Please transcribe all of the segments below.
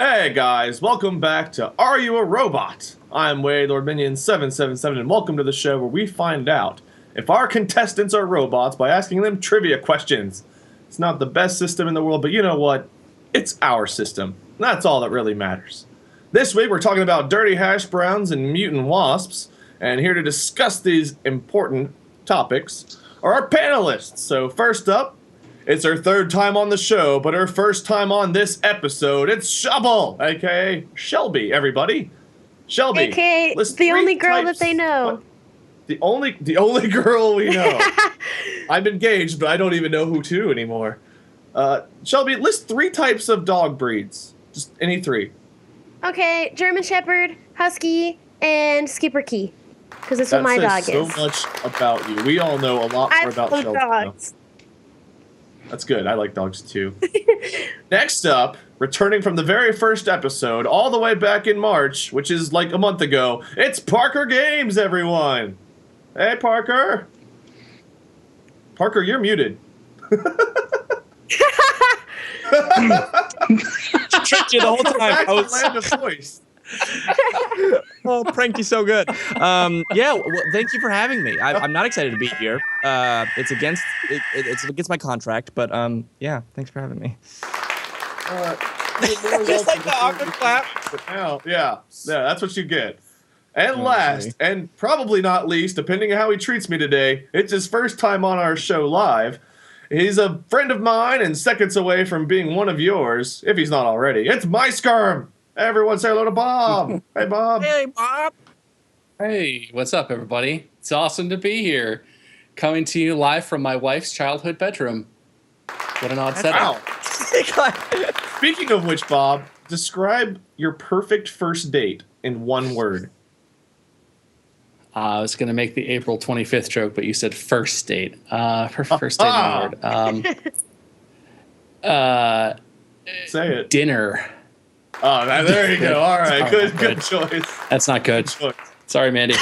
Hey guys, welcome back to Are You a Robot? I'm Wade, LordMinion777, and welcome to the show where we find out if our contestants are robots by asking them trivia questions. It's not the best system in the world, but you know what? It's our system. That's all that really matters. This week we're talking about dirty hash browns and mutant wasps, and here to discuss these important topics are our panelists. So first up, it's her third time on the show, but her first time on this episode. It's Shubble, aka Shelby, everybody. Shelby. AKA the only girl that they know. What? The only girl we know. I'm engaged, but I don't even know who to anymore. Shelby, list 3 types of dog breeds. Just any 3. Okay, German Shepherd, Husky, and Skipper Key. Because that's what my dog is. That says so much about you. We all know a lot more about Shelby. Dogs. That's good. I like dogs too. Next up, returning from the very first episode, all the way back in March, which is like a month ago, it's ParkerGames, everyone! Hey, Parker! Parker, you're muted. Tricked you the whole time. Land of voice. Oh, pranked you so good. Yeah, well, thank you for having me. I'm not excited to be here. It's against my contract, but yeah, thanks for having me. Just like the awkward clap. Yeah, that's what you get. And last, and probably not least, depending on how he treats me today, it's his first time on our show live. He's a friend of mine and seconds away from being one of yours, if he's not already. It's Muyskerm. Everyone say hello to Bob. Hey, Bob. Hey, Bob. Hey, what's up, everybody? It's awesome to be here. Coming to you live from my wife's childhood bedroom. What an odd setup. Wow. Speaking of which, Bob, describe your perfect first date in one word. I was going to make the April 25th joke, but you said first date. First date in one word. Say it. Dinner. Oh, there you go. All right, good choice. That's not good. Sorry, Mandy.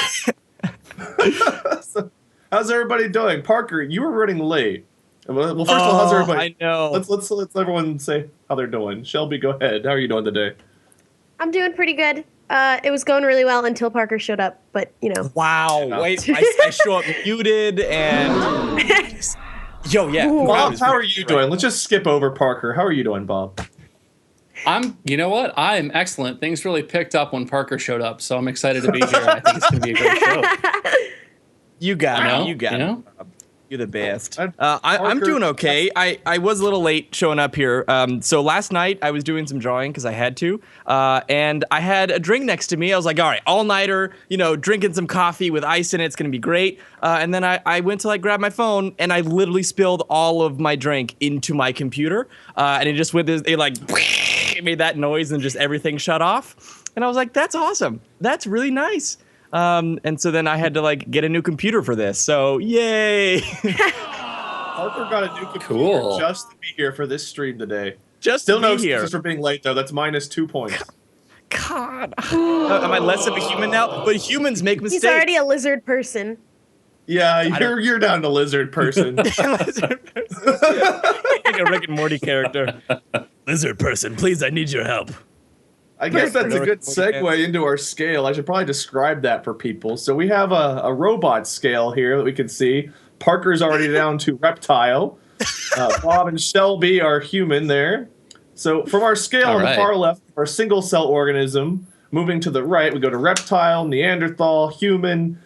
So, how's everybody doing? Parker, you were running late. Well, first of all, how's everybody? I know. Let's everyone say how they're doing. Shelby, go ahead. How are you doing today? I'm doing pretty good. It was going really well until Parker showed up, but you know. Wow. Yeah. Wait, I show up muted and. Yo, yeah. Bob, how are you doing? Let's just skip over Parker. How are you doing, Bob? You know what? I'm excellent. Things really picked up when Parker showed up, so I'm excited to be here. I think it's going to be a great show. You got it. You got it. You're the best. I'm doing okay. I was a little late showing up here. So last night I was doing some drawing because I had to. And I had a drink next to me. I was like, all right, all-nighter, drinking some coffee with ice in it. It's going to be great. And then I went to grab my phone and I literally spilled all of my drink into my computer. And it just went, it made that noise and just everything shut off. And I was like, that's awesome. That's really nice. And so then I had to get a new computer for this. So yay! Parker got a new computer just to be here for this stream today. Still no excuses for being late though. That's -2 points. God, am I less of a human now? But humans make mistakes. He's already a lizard person. Yeah, you're down to lizard person. Lizard person. Like a Rick and Morty character. Lizard person, please, I need your help. I guess that's a good segue into our scale. I should probably describe that for people. So we have a robot scale here that we can see. Parker's already down to reptile. Bob and Shelby are human there. So from our scale on the far left, our single cell organism, moving to the right, we go to reptile, Neanderthal, human,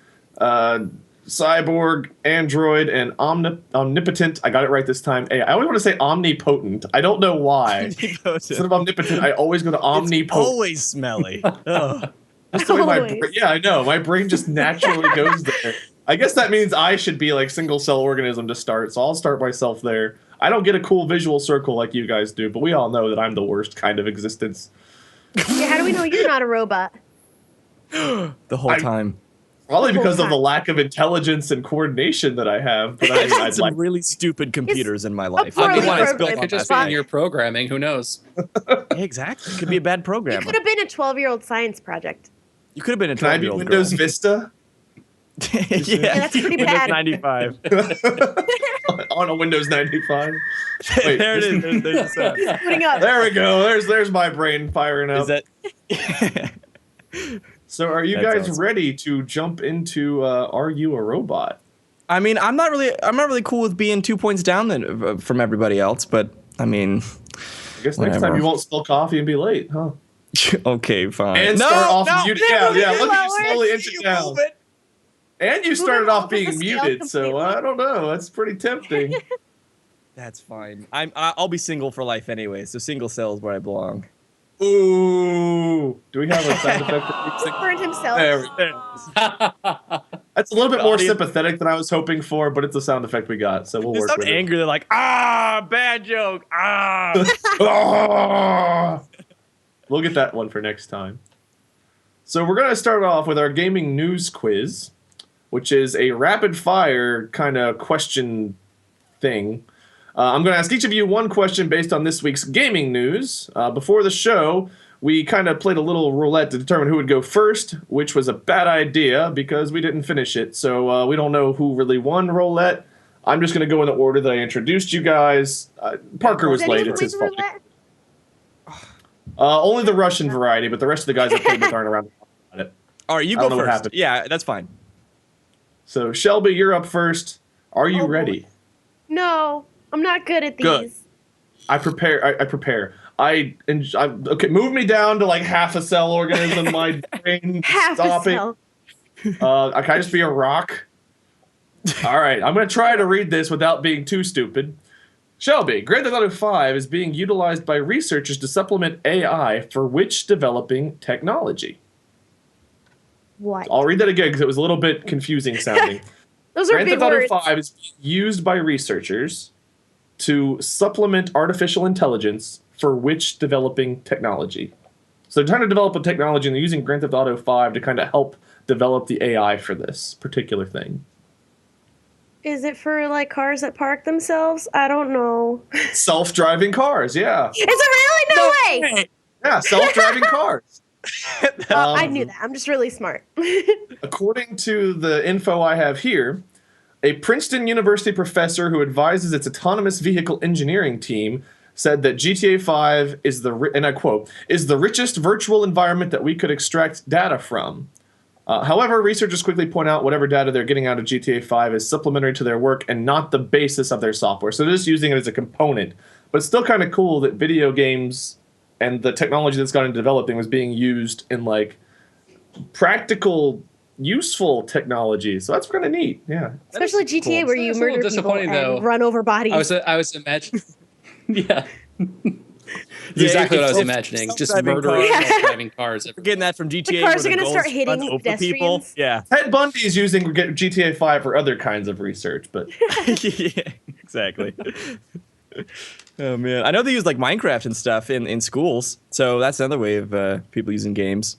cyborg, android, and omnipotent. I got it right this time. Hey, I always want to say omnipotent. I don't know why. Instead of omnipotent, I always go to omnipotent. It's always smelly. That's the way yeah, I know. My brain just naturally goes there. I guess that means I should be single cell organism to start, so I'll start myself there. I don't get a cool visual circle like you guys do, but we all know that I'm the worst kind of existence. Yeah, how do we know you're not a robot? The whole time. Probably because of the lack of intelligence and coordination that I have. But I've had some really stupid computers in my life. It could just be in your programming. Who knows? Exactly. It could be a bad programmer. You could have been a 12-year-old science project. You could have been a 12-year-old Can I be Windows Vista? Yeah, that's pretty bad. Windows 95. on a Windows 95. Wait, there it is. There's the sound. There we go. There's my brain firing up. Is that? So are you That's guys awesome. ready to jump into Are You a Robot? I mean, I'm not really cool with being 2 points down than, from everybody else, but I mean, I guess next time you won't spill coffee and be late, huh? okay, fine. And no, start off no, muted. no, Yeah, no, look at you no, slowly no, inch it no, down. move it. And you started Moving off off being the scale muted, so completely. I don't know. That's pretty tempting. That's fine. I'll be single for life anyway, so single cell is where I belong. Ooh. Do we have a sound effect? He burned himself. There we go. That's a little bit more sympathetic than I was hoping for, but it's a sound effect we got, so we'll They work sound with angry. They're like, bad joke. it. Ah! We'll get that one for next time. So we're going to start off with our gaming news quiz, which is a rapid-fire kind of question thing. I'm going to ask each of you one question based on this week's gaming news. Before the show, we kind of played a little roulette to determine who would go first, which was a bad idea because we didn't finish it. So we don't know who really won roulette. I'm just going to go in the order that I introduced you guys. Parker was late. It's his fault. Only the Russian variety, but the rest of the guys I played with aren't around. All right, you I go don't know what first. happened. Yeah, that's fine. So Shelby, you're up first. Are you ready? No, I'm not good at these. Good. I prepare. Okay, move me down to like half a cell organism. My brain Half stop a it. cell. Can I just be a rock? All right, I'm gonna try to read this without being too stupid. Shelby, Grand Theft Auto 5 is being utilized by researchers to supplement AI for which developing technology? What? I'll read that again because it was a little bit confusing sounding. Those are Grand big Theft Auto words. 5 is used by researchers to supplement artificial intelligence for which developing technology? So they're trying to develop a technology and they're using Grand Theft Auto 5 to kind of help develop the AI for this particular thing. Is it for like cars that park themselves? I don't know. Self-driving cars, yeah. Is it really? No way! Yeah, self-driving cars. I knew that. I'm just really smart. According to the info I have here, a Princeton University professor who advises its autonomous vehicle engineering team said that GTA 5 is and I quote, is the richest virtual environment that we could extract data from. However, researchers quickly point out whatever data they're getting out of GTA 5 is supplementary to their work and not the basis of their software. So they're just using it as a component. But it's still kind of cool that video games and the technology that's gone into developing was being used in like practical, useful technology. So that's kind of neat. Yeah. Especially GTA cool. where you It's a little murder people disappointing, though. and run over bodies. I was imagining. Yeah. Exactly what I was imagining. Just self-driving murdering cars. self-driving cars. We're getting that from GTA. The cars where are gonna goals start hitting runs over people. pedestrians. Yeah. Ted Bundy's using GTA 5 for other kinds of research, but Yeah, exactly. Oh man, I know they use like Minecraft and stuff in schools, so that's another way of people using games.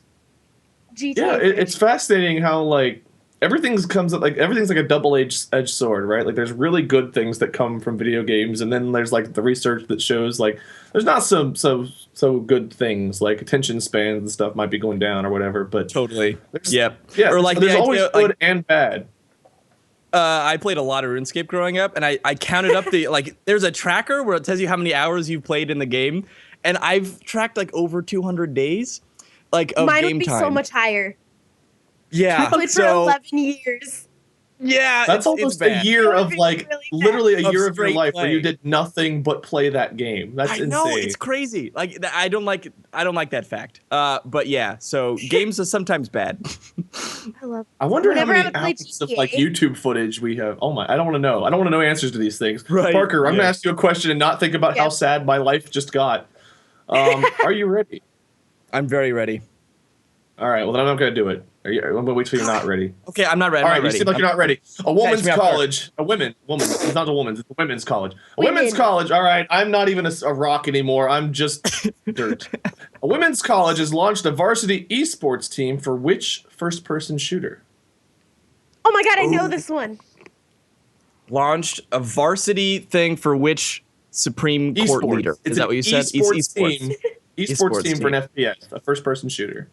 GTA. yeah, it's fascinating how like everything's like a double-edged sword, right? Like there's really good things that come from video games, and then there's like the research that shows like there's not so good things, like attention spans and stuff might be going down or whatever. But Totally. there's- Yep. yeah, Or like so there's the always idea, good like, and bad. I played a lot of RuneScape growing up, and I counted up the like. There's a tracker where it tells you how many hours you've played in the game, and I've tracked like over 200 days, like of Mine game would be time. so much higher. Yeah. I played for so 11 years. yeah, That's it's almost a bad. year That of would be like really bad. literally a Of year of your straight life where you play. did nothing but play that game. That's I insane. know, it's crazy. Like I don't like that fact. But yeah, so games are sometimes bad. I love. I wonder how Whenever I many would play hours of like GTA. YouTube footage we have. Oh my! I don't want to know. I don't want to know answers to these things. Right, Parker, I'm yeah. gonna ask you a question and not think about how Yep. sad my life just got. Are you ready? I'm very ready. All right. Well, then I'm not gonna do it. I'm gonna wait till you're not ready. Okay, I'm not ready. All I'm right. not You ready. seem like you're not ready. A woman's me off guard. college. A woman. It's not a woman's. It's a women's college. A Women. women's college. All right. I'm not even a rock anymore. I'm just dirt. A women's college has launched a varsity eSports team for which first-person shooter? Oh my god, I know this one. Launched a varsity thing for which Supreme Court Esports. leader? It's Is that an what you said? Esports Esports. team. Esports Esports team for an FPS, a first-person shooter.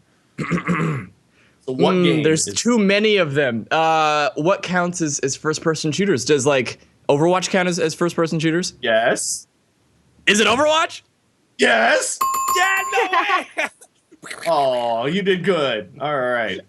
So what game? There's is- too many of them. What counts as first-person shooters? Does like Overwatch count as first-person shooters? Yes. Is it Overwatch? Yes. Yeah, no way. Oh, you did good. All right.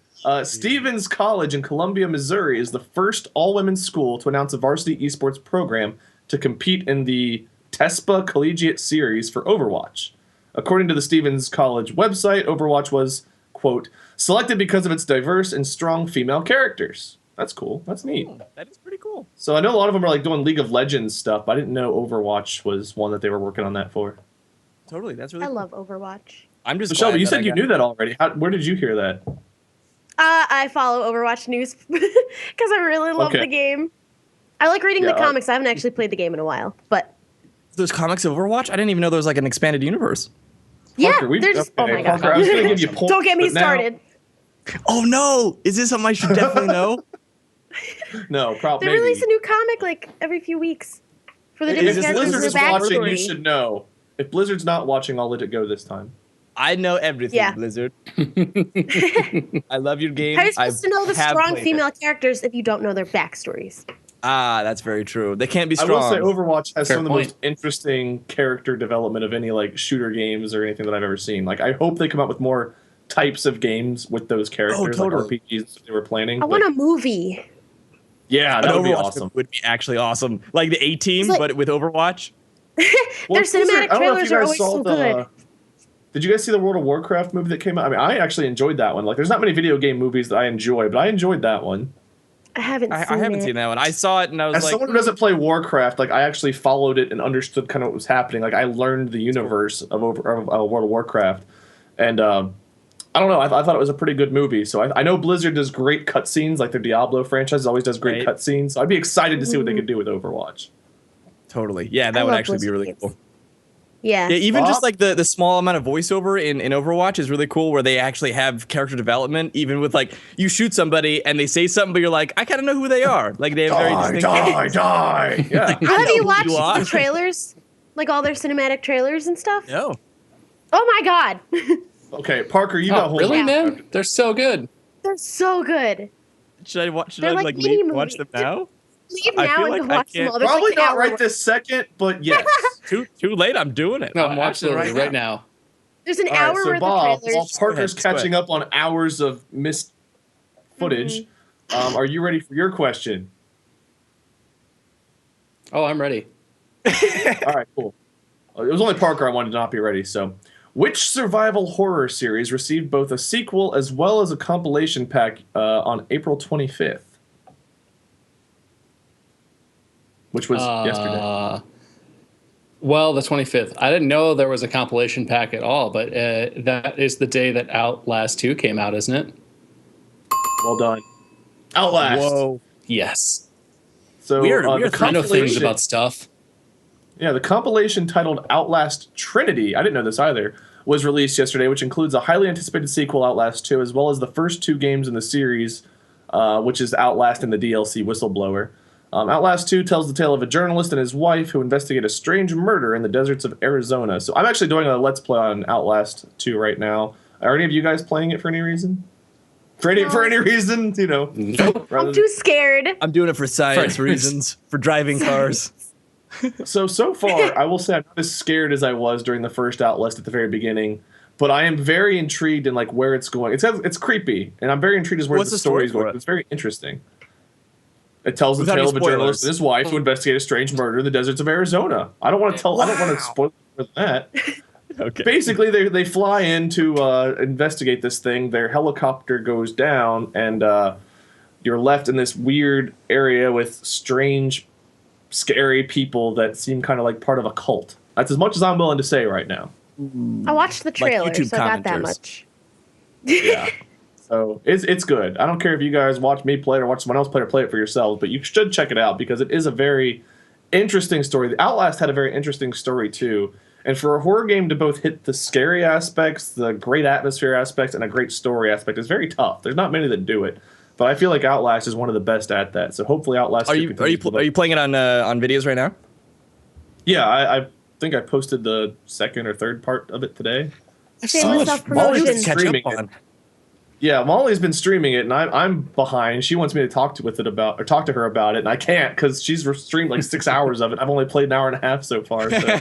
Stevens College in Columbia, Missouri is the first all-women's school to announce a varsity esports program to compete in the TESPA Collegiate Series for Overwatch. According to the Stevens College website, Overwatch was, quote, selected because of its diverse and strong female characters. That's cool. That's neat. Oh, that is pretty cool. So I know a lot of them are like doing League of Legends stuff, but I didn't know Overwatch was one that they were working on that for. Totally, that's really I cool. love Overwatch. I'm just So Shelby, you said you knew that already. Where did you hear that? I follow Overwatch news because I really love the game. I like reading the comics. I haven't actually played the game in a while, but there's comics of Overwatch? I didn't even know there was like an expanded universe. Parker, there's oh my god. Parker, I was gonna give you points. Don't get me started. Oh no! Is this something I should definitely know? No, probably. They release a new comic like every few weeks for the different characters and their watching, backstory. you should know. If Blizzard's not watching, I'll let it go this time. I know everything, Blizzard. I love your game. How are you supposed to know the strong female characters if you don't know their backstories? Ah, that's very true. They can't be strong. I will say Overwatch has some of the most interesting character development of any like shooter games or anything that I've ever seen. Like, I hope they come out with more types of games with those characters, like RPGs that they were planning. I want a movie. Yeah, that would be awesome. Would be actually awesome. Like the A-Team, but with Overwatch. Their cinematic trailers are always so good. Did you guys see the World of Warcraft movie that came out? I mean, I actually enjoyed that one. Like, there's not many video game movies that I enjoy, but I enjoyed that one. I haven't seen that one. I saw it and I was as like... As someone who doesn't play Warcraft, like, I actually followed it and understood kind of what was happening. Like, I learned the universe of World of Warcraft. And, I don't know. I thought it was a pretty good movie. So I know Blizzard does great cutscenes. Like, their Diablo franchise always does great cutscenes. So I'd be excited to see what they could do with Overwatch. Totally. Yeah, that would actually be really cool. Yeah. Even just like the small amount of voiceover in Overwatch is really cool, where they actually have character development, even with like you shoot somebody and they say something, but you're like, I kind of know who they are. Like they have very distinct. Die. Yeah. Have you watched the trailers? Like all their cinematic trailers and stuff? No. Oh my god. Okay, Parker, you got really, man? They're so good. They're so good. Should I watch them now? Leave now and go watch them all. Probably like not right this second, but yes. too late. I'm doing it. No, I'm watching it right now. There's an hour worth Bob, of trailers. while Parker's catching up on hours of missed footage, are you ready for your question? Oh, I'm ready. All right, cool. It was only Parker I wanted to not be ready. So, which survival horror series received both a sequel as well as a compilation pack on April 25th? Which was yesterday. Well, the 25th. I didn't know there was a compilation pack at all, but that is the day that Outlast 2 came out, isn't it? Well done. Outlast. Whoa. Yes. So weird. I know things about stuff. Yeah, the compilation titled Outlast Trinity, I didn't know this either, was released yesterday, which includes a highly anticipated sequel, Outlast 2, as well as the first two games in the series, which is Outlast and the DLC Whistleblower. Outlast 2 tells the tale of a journalist and his wife who investigate a strange murder in the deserts of Arizona. So I'm actually doing a Let's Play on Outlast 2 right now. Are any of you guys playing it for any reason? For any reason, you know. Nope. I'm too scared. I'm doing it for science reasons, for driving cars. So far, I will say I'm not as scared as I was during the first Outlast at the very beginning. But I am very intrigued in like where it's going. It's creepy, and I'm very intrigued as where the story is going. It's very interesting. It tells the tale of a journalist and his wife who investigate a strange murder in the deserts of Arizona. I don't want to tell. I don't want to spoil that. Okay. Basically, they fly in to investigate this thing. Their helicopter goes down, and you're left in this weird area with strange, scary people that seem kind of like part of a cult. That's as much as I'm willing to say right now. I watched the trailer, like so I got that much. Yeah. So it's good. I don't care if you guys watch me play it or watch someone else play or play it for yourselves, but you should check it out because it is a very interesting story. The Outlast had a very interesting story too. And for a horror game to both hit the scary aspects, the great atmosphere aspects, and a great story aspect is very tough. There's not many that do it. But I feel like Outlast is one of the best at that. So hopefully Outlast... Are you playing it on videos right now? Yeah, I think I posted the second or third part of it today. Shameless self-promotion. Catch up on. Yeah, Molly's been streaming it, and I'm behind. She wants me to talk to her about it, and I can't because she's streamed like 6 hours of it. I've only played an hour and a half so far. So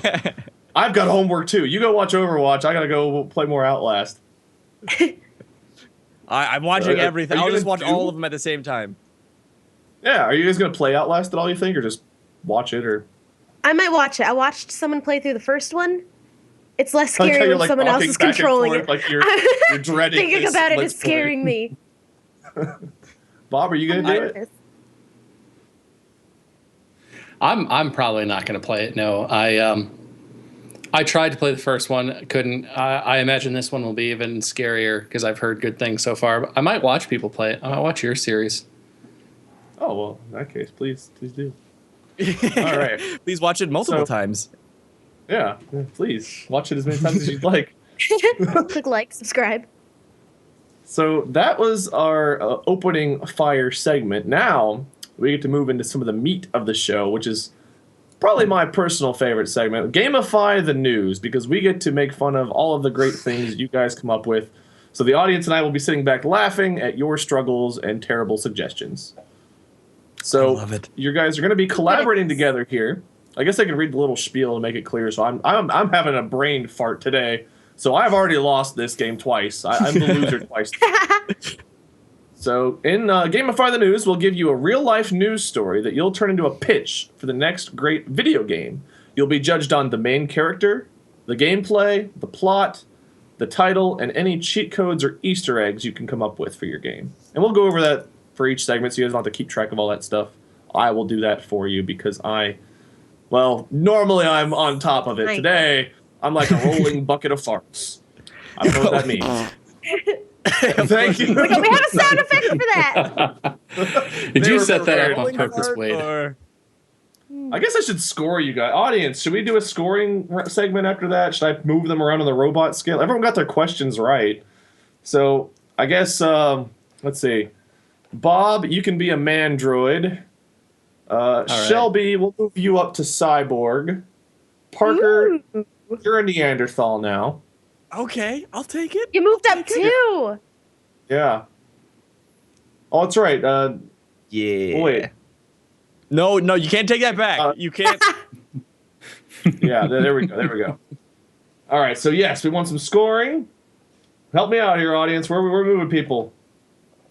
I've got homework too. You go watch Overwatch. I gotta go play more Outlast. I'm watching everything. I'll just watch all of them at the same time. Yeah, are you guys gonna play Outlast at all? You think, or just watch it? Or I might watch it. I watched someone play through the first one. It's less scary when someone else is controlling it. Like you're dreading thinking about it is scaring me. Bob, are you gonna do it? I'm probably not gonna play it. No, I tried to play the first one, couldn't. I imagine this one will be even scarier because I've heard good things so far. But I might watch people play it. I might watch your series. Oh well, in that case, please do. All right, please watch it multiple times. Yeah, please watch it as many times as you'd like. Click like, subscribe. So that was our opening fire segment. Now we get to move into some of the meat of the show, which is probably my personal favorite segment. Gamify the news, because we get to make fun of all of the great things you guys come up with. So the audience and I will be sitting back laughing at your struggles and terrible suggestions. So you guys are going to be collaborating together here. I guess I can read the little spiel to make it clear. So I'm having a brain fart today. So I've already lost this game twice. I'm the loser twice. So in Gamify the News, we'll give you a real-life news story that you'll turn into a pitch for the next great video game. You'll be judged on the main character, the gameplay, the plot, the title, and any cheat codes or Easter eggs you can come up with for your game. And we'll go over that for each segment, so you guys don't have to keep track of all that stuff. I will do that for you because normally I'm on top of it. Nice. Today, I'm like a rolling bucket of farts. I don't know what that means. Thank you. We have a sound effect for that. Did you set that up on purpose, Wade? I guess I should score you guys. Audience, should we do a scoring segment after that? Should I move them around on the robot scale? Everyone got their questions right. So I guess, let's see. Bob, you can be a mandroid. Right. Shelby, we'll move you up to cyborg. Parker, you're a Neanderthal now. Okay, I'll take it. You moved up too. Yeah. Oh, that's right. Yeah. Oh, wait. No, you can't take that back. You can't. Yeah, there we go. All right, so yes, we want some scoring. Help me out here, audience. We're moving people.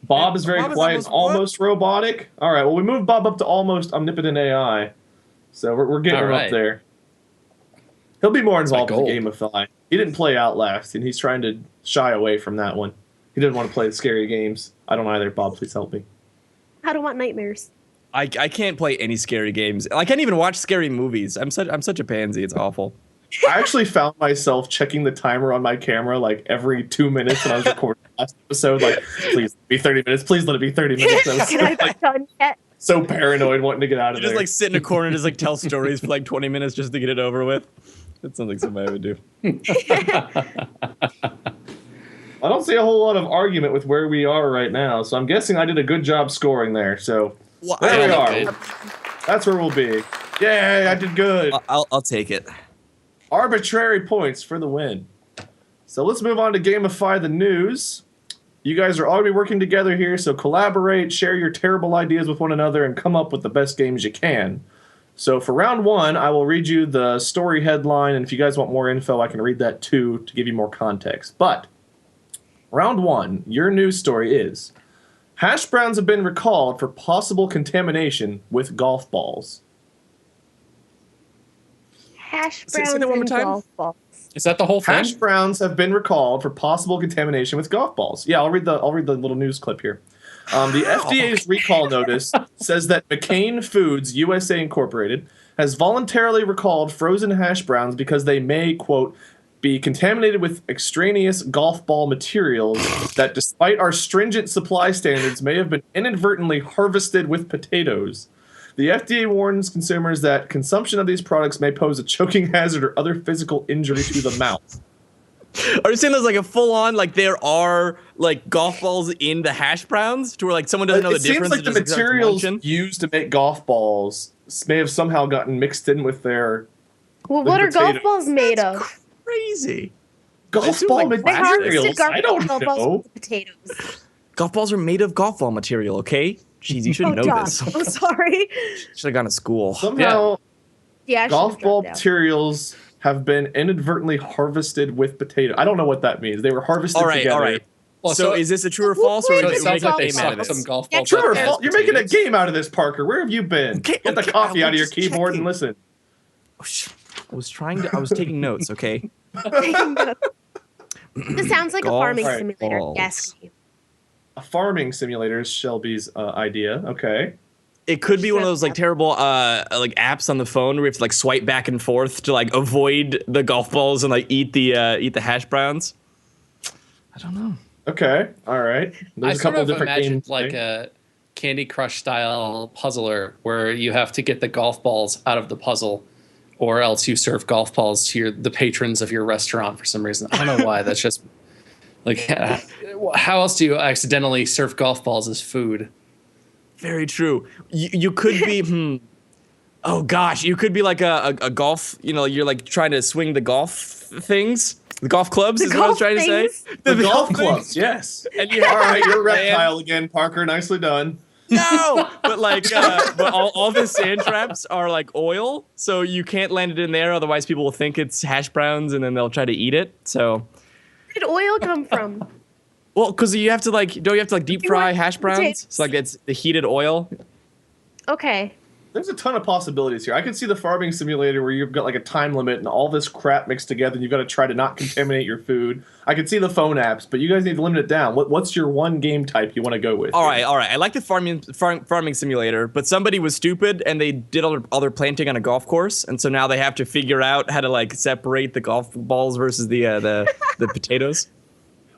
Bob is very quiet and almost robotic. All right, well, we moved Bob up to almost omnipotent AI. So we're getting him up there. He'll be more involved in the Gamify. He didn't play Outlast, and he's trying to shy away from that one. He didn't want to play the scary games. I don't either. Bob, please help me. I don't want nightmares. I can't play any scary games. I can't even watch scary movies. I'm such a pansy. It's awful. I actually found myself checking the timer on my camera like every 2 minutes when I was recording the last episode. Like, please be 30 minutes. Please let it be 30 minutes. I was so paranoid wanting to get out of there. Just like sit in a corner and just like tell stories for like 20 minutes just to get it over with. That's something somebody would do. I don't see a whole lot of argument with where we are right now, so I'm guessing I did a good job scoring there. So there we are. That's where we'll be. Yay, I did good. I'll take it. Arbitrary points for the win. So let's move on to Gamify the News. You guys are already working together here, so collaborate, share your terrible ideas with one another, and come up with the best games you can. So for round one, I will read you the story headline, and if you guys want more info, I can read that too to give you more context. But round one, your news story is: hash browns have been recalled for possible contamination with golf balls. Hash browns and golf balls. Is that the whole thing? Hash browns have been recalled for possible contamination with golf balls. Yeah, I'll read the little news clip here. The FDA's recall notice says that McCain Foods USA Incorporated has voluntarily recalled frozen hash browns because they may, quote, be contaminated with extraneous golf ball materials that, despite our stringent supply standards, may have been inadvertently harvested with potatoes. The FDA warns consumers that consumption of these products may pose a choking hazard or other physical injury to the mouth. Are you saying there's like a full-on, like there are like golf balls in the hash browns to where like someone doesn't know the difference? It seems like the materials used to make golf balls may have somehow gotten mixed in with their Well, what are golf balls made of? Crazy. Golf ball materials? I don't know. Potatoes. Golf balls are made of golf ball material, okay? Jeez, you should know this. I'm sorry. Should have gone to school. Somehow, golf ball materials have been inadvertently harvested with potato. I don't know what that means. They were harvested together. All right. Well, so is this a true or false, or it sounds like they sucked some golf balls? True or false? You're making a game out of this, Parker. Where have you been? Get the coffee out of your keyboard and listen. I was taking notes, okay? This sounds like a farming simulator. Yes. A farming simulator is Shelby's idea. Okay. It could be one of those like terrible like apps on the phone where you have to like swipe back and forth to like avoid the golf balls and like eat the hash browns. I don't know. Okay. All right. There's a couple of different games, like a Candy Crush style puzzler where you have to get the golf balls out of the puzzle, or else you serve golf balls to the patrons of your restaurant for some reason. I don't know why. That's just like, how else do you accidentally serve golf balls as food? Very true. You could be, oh gosh, you could be like a golf, you're like trying to swing the golf things. The golf clubs is what I was trying to say. The golf clubs, yes. And all right, you're a reptile again, Parker. Nicely done. No, but like, but all the sand traps are like oil, so you can't land it in there. Otherwise, people will think it's hash browns, and then they'll try to eat it. So, where did oil come from? Well, because you have to like, don't you have to like deep fry hash browns? So like it's the heated oil. Okay. There's a ton of possibilities here. I can see the farming simulator where you've got like a time limit and all this crap mixed together and you've got to try to not contaminate your food. I can see the phone apps, but you guys need to limit it down. What's your one game type you want to go with? All right. I like the farming simulator, but somebody was stupid and they did all their planting on a golf course, and so now they have to figure out how to like separate the golf balls versus the potatoes.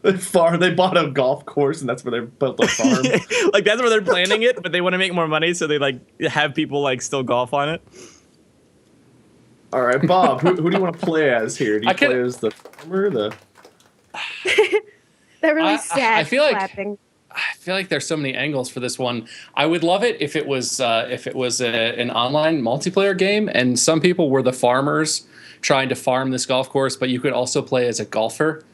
They bought a golf course and that's where they built the farm. Like that's where they're planning it, but they want to make more money, so they like have people like still golf on it. All right, Bob, who do you want to play as here? Do you play as the farmer, that really sad I feel like there's so many angles for this one. I would love it if it was an online multiplayer game and some people were the farmers trying to farm this golf course, but you could also play as a golfer.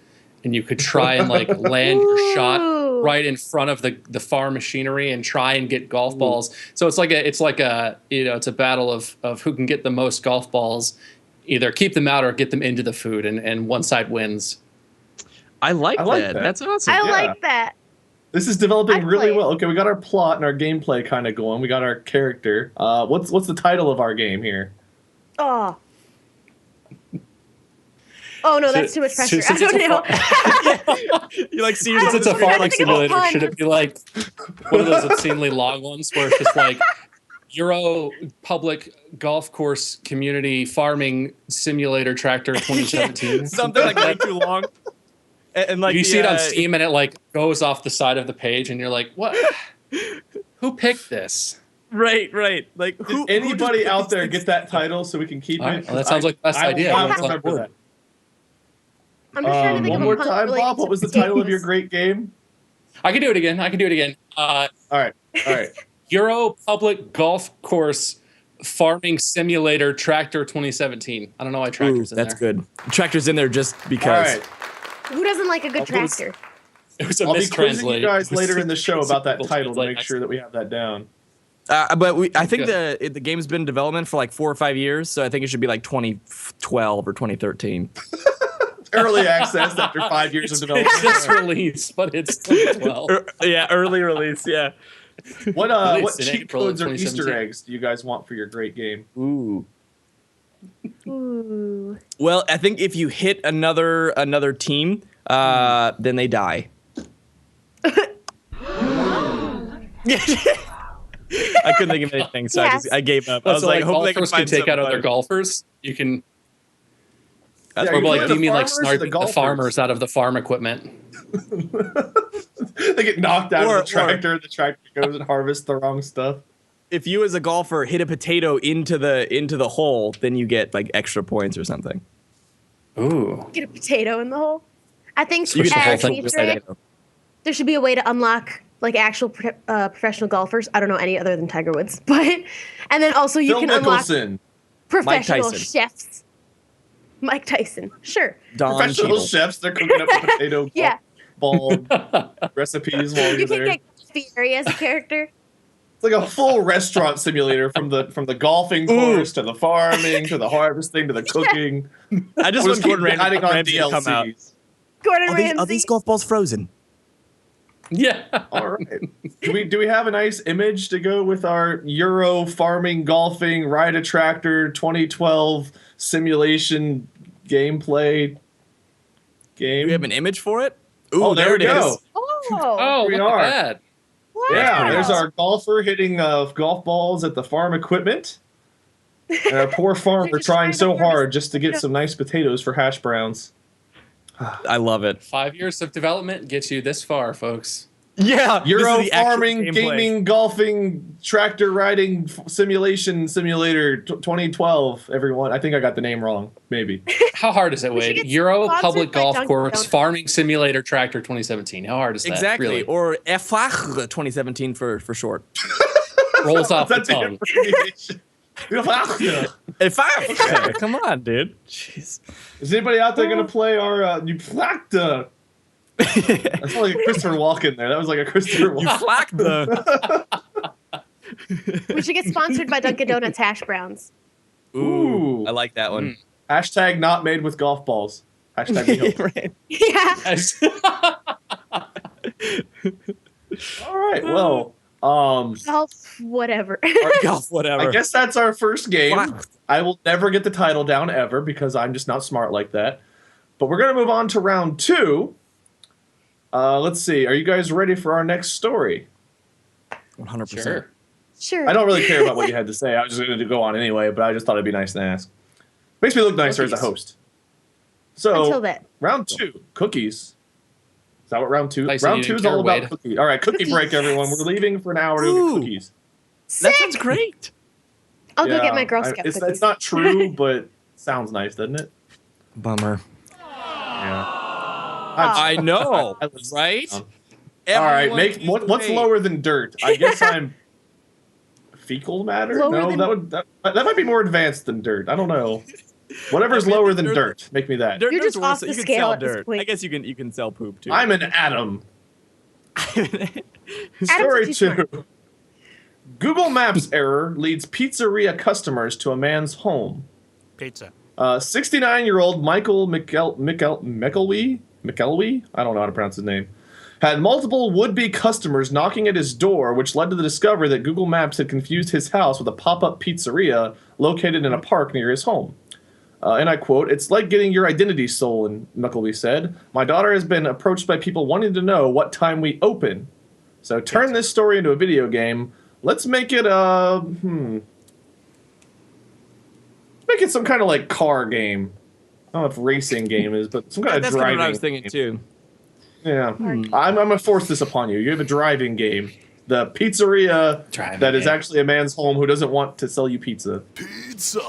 And you could try and like land your shot right in front of the farm machinery and try and get golf balls. So it's like a battle of who can get the most golf balls, either keep them out or get them into the food, and one side wins. I like that. That's awesome. I like that. This is developing really well. Okay, we got our plot and our gameplay kind of going. We got our character. What's the title of our game here? Oh no, that's too much pressure. I don't know. You like see it's a farming simulator. Should it be like one of those obscenely long ones where it's just like Euro Public Golf Course Community Farming Simulator Tractor 2017? Something like too long. And like you see it on Steam and it like goes off the side of the page and you're like, what? Who picked this? Right. Like who? Did anybody out there get that title so we can keep it? Well, that sounds like the best idea. I remember that. I'm just trying to think one more time, Bob. What was the title of your great game? I can do it again. All right. Euro Public Golf Course Farming Simulator Tractor 2017. I don't know why tractor's in there. That's good. Tractor's in there just because. All right. Who doesn't like a good tractor? It was a I'll be quizzing you guys later in the show about that title to make sure that we have that down. But I think the game's been in development for like 4 or 5 years, so I think it should be like 2012 or 2013. Early access after 5 years of development. It's just released, but it's 2012. Early release, yeah. What cheat codes or Easter eggs do you guys want for your great game? Ooh. Well, I think if you hit another team, then they die. I couldn't think of anything, so I gave up. I was like, hopefully golfers can take out other golfers. You can. Or like, do you mean like snarp the farmers out of the farm equipment? They get knocked out of the tractor. The tractor goes and harvests the wrong stuff. If you, as a golfer, hit a potato into the hole, then you get like extra points or something. Ooh! Get a potato in the hole. I think you get the whole thing. There should be a way to unlock like actual professional golfers. I don't know any other than Tiger Woods, and then also you can unlock professional chefs. Mike Tyson. Sure. Professional chefs, they're cooking up potato ball recipes while you're there. You can get Fieri as a character. It's like a full restaurant simulator from the golfing course to the farming to the harvesting to the cooking. I just want Gordon Ramsay to come out. Gordon Ramsay. Are these golf balls frozen? Yeah. All right. Do we have a nice image to go with our Euro farming, golfing, ride a tractor 2012 simulation gameplay game? Do we have an image for it? Ooh, there it is. Oh, we look are. at that. Wow. Yeah, there's our golfer hitting golf balls at the farm equipment. And our poor farmer trying so hard just to get some nice potatoes for hash browns. I love it. 5 years of development gets you this far, folks. Yeah, Euro farming, gaming, golfing, tractor riding simulator 2012. Everyone, I think I got the name wrong. Maybe. How hard is it, Wade? Euro Public Golf Course Farming Simulator Tractor 2017. How hard is that? Exactly. Really? Or EFAG 2017 for short. Rolls off the tongue. EFAG. Come on, dude. Jeez. Is anybody out there going to play our Euplacta? That's like a Christopher Walken there. That was like a Christopher Walken. We should get sponsored by Dunkin' Donuts hash browns. Ooh, I like that one. Hashtag not made with golf balls. Hashtag me hope. Right. Yeah. All right. Well, Golf, whatever. Golf, whatever. I guess that's our first game. I will never get the title down ever because I'm just not smart like that. But we're going to move on to round 2. Let's see. Are you guys ready for our next story? 100%. Sure. I don't really care about what you had to say. I was just going to go on anyway, but I just thought it'd be nice to ask. Makes me look nicer as a host. So, until then. Round 2, cookies. Is that what round 2? Nice, round 2 is all about cookies. All right, cookie break, everyone. We're leaving for an hour to get cookies. That sounds great. I'll go get my Girl Scout cookies. It's not true, but sounds nice, doesn't it? Bummer. Yeah. I know, right? All right, what's lower than dirt? I guess I'm fecal matter. That might be more advanced than dirt. I don't know. Whatever's lower than dirt, make me that. You're just off the scale at this point. I guess you can sell poop too. I'm an atom. Story 2. Google Maps error leads pizzeria customers to a man's home. Pizza. 69-year-old Michael McElwee, I don't know how to pronounce his name, had multiple would-be customers knocking at his door, which led to the discovery that Google Maps had confused his house with a pop-up pizzeria located in a park near his home. And I quote, "It's like getting your identity stolen," McElwee said. "My daughter has been approached by people wanting to know what time we open. So turn this story into a video game. Let's make it make it some kind of like car game. I don't know if racing game is, but some kind of That's driving what I was thinking game. too. Yeah. I'm going to force this upon you. You have a driving game. The pizzeria that is actually a man's home who doesn't want to sell you pizza. Pizza.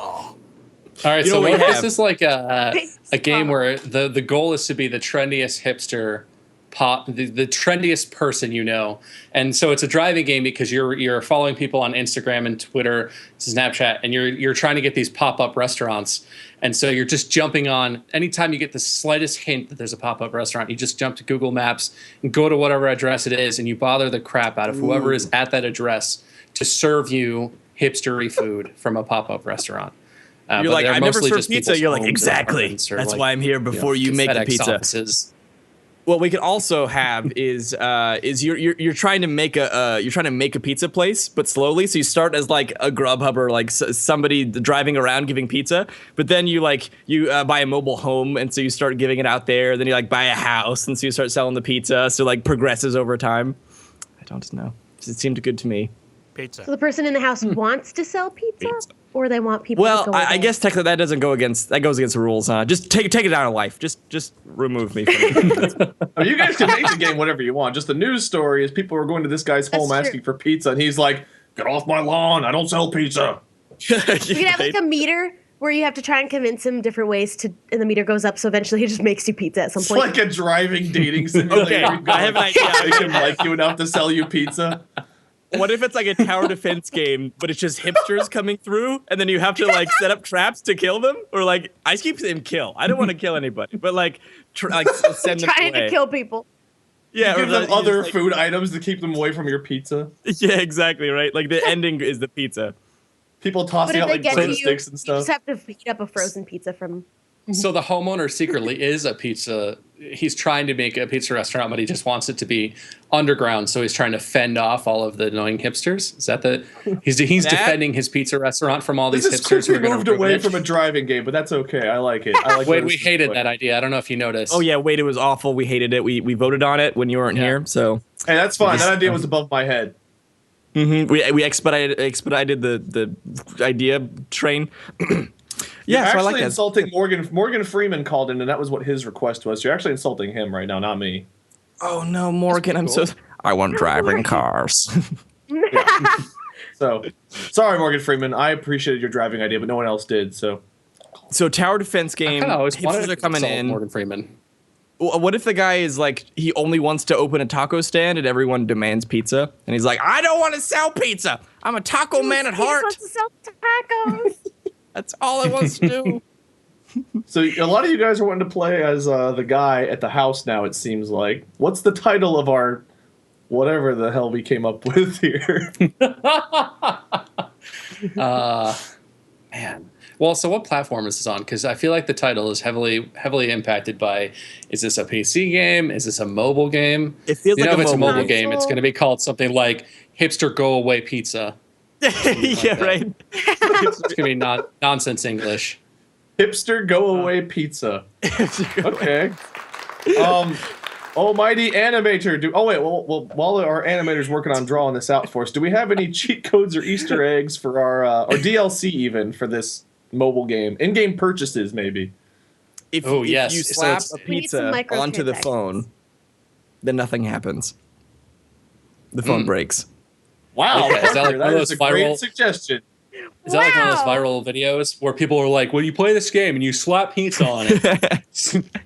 All right, so what is this like a game where the goal is to be the trendiest hipster the trendiest person you know, and so it's a driving game because you're following people on Instagram and Twitter, Snapchat, and you're trying to get these pop-up restaurants, and so you're just jumping on anytime you get the slightest hint that there's a pop-up restaurant, you just jump to Google Maps and go to whatever address it is, and you bother the crap out of whoever is at that address to serve you hipstery food from a pop-up restaurant. You're like, I never serve pizza. You're like, exactly. That's why I'm here before you make the pizza. Offices. What we could also have is you're trying to make a pizza place, but slowly. So you start as like a Grubhub or like somebody driving around giving pizza, but then you buy a mobile home, and so you start giving it out there. Then you like buy a house, and so you start selling the pizza. So like progresses over time. I don't know. It seemed good to me. Pizza. So the person in the house wants to sell pizza, or they want people to go I guess technically that goes against the rules, huh? Just take it out of life. Just remove me from it. You guys can make the game whatever you want. Just the news story is people are going to this guy's home asking for pizza, and he's like, "Get off my lawn! I don't sell pizza." You can have like a meter where you have to try and convince him different ways and the meter goes up, so eventually he just makes you pizza at some point. It's like a driving dating simulator. Okay, I have an idea. Make him like you enough to sell you pizza. What if it's like a tower defense game, but it's just hipsters coming through, and then you have to like set up traps to kill them, or like I keep saying kill. I don't want to kill anybody, but like send them away. Trying to kill people. Yeah, give them other food items to keep them away from your pizza. Yeah, exactly right. Like the ending is the pizza. People tossing out like breadsticks and stuff. You just have to heat up a frozen pizza from. So the homeowner secretly is a pizza. He's trying to make a pizza restaurant, but he just wants it to be underground. So he's trying to fend off all of the annoying hipsters. Is that the? He's defending his pizza restaurant from all these hipsters who are going to moved away from a driving game, but that's okay. I like it. I like. Wait, we hated that idea. I don't know if you noticed. Oh yeah, wait, it was awful. We hated it. We voted on it when you weren't here. So hey, that's fine. That idea was above my head. Mm-hmm. We expedited the idea train. Yeah, so actually insulting Morgan Freeman called in, and that was what his request was. You're actually insulting him right now, not me. Oh no, Morgan! I'm so. I want driving cars. So, sorry, Morgan Freeman. I appreciated your driving idea, but no one else did. So tower defense game. Hipsters are coming in. Morgan Freeman. What if the guy is like he only wants to open a taco stand and everyone demands pizza, and he's like, I don't want to sell pizza. I'm a taco man at heart. He just wants to sell tacos. That's all I wants to do. So a lot of you guys are wanting to play as the guy at the house now, it seems like. What's the title of our whatever the hell we came up with here? Man. Well, so what platform is this on? Because I feel like the title is heavily impacted by, is this a PC game? Is this a mobile game? It feels like if it's a mobile console. game, it's going to be called something like Hipster Go Away Pizza. Yeah, right. It's going to be nonsense English. Hipster Go Away Pizza. Okay. Almighty animator. Well, while our animator's working on drawing this out for us, do we have any cheat codes or Easter eggs for our or DLC even for this mobile game? In-game purchases, maybe. If you slap a We need some pizza onto the microtransactions. phone, then nothing happens. The phone breaks. Wow, Okay, is that like one of those is a great viral- suggestion. Is that like one of those viral videos where people are like, when you play this game and you slap pizza on it,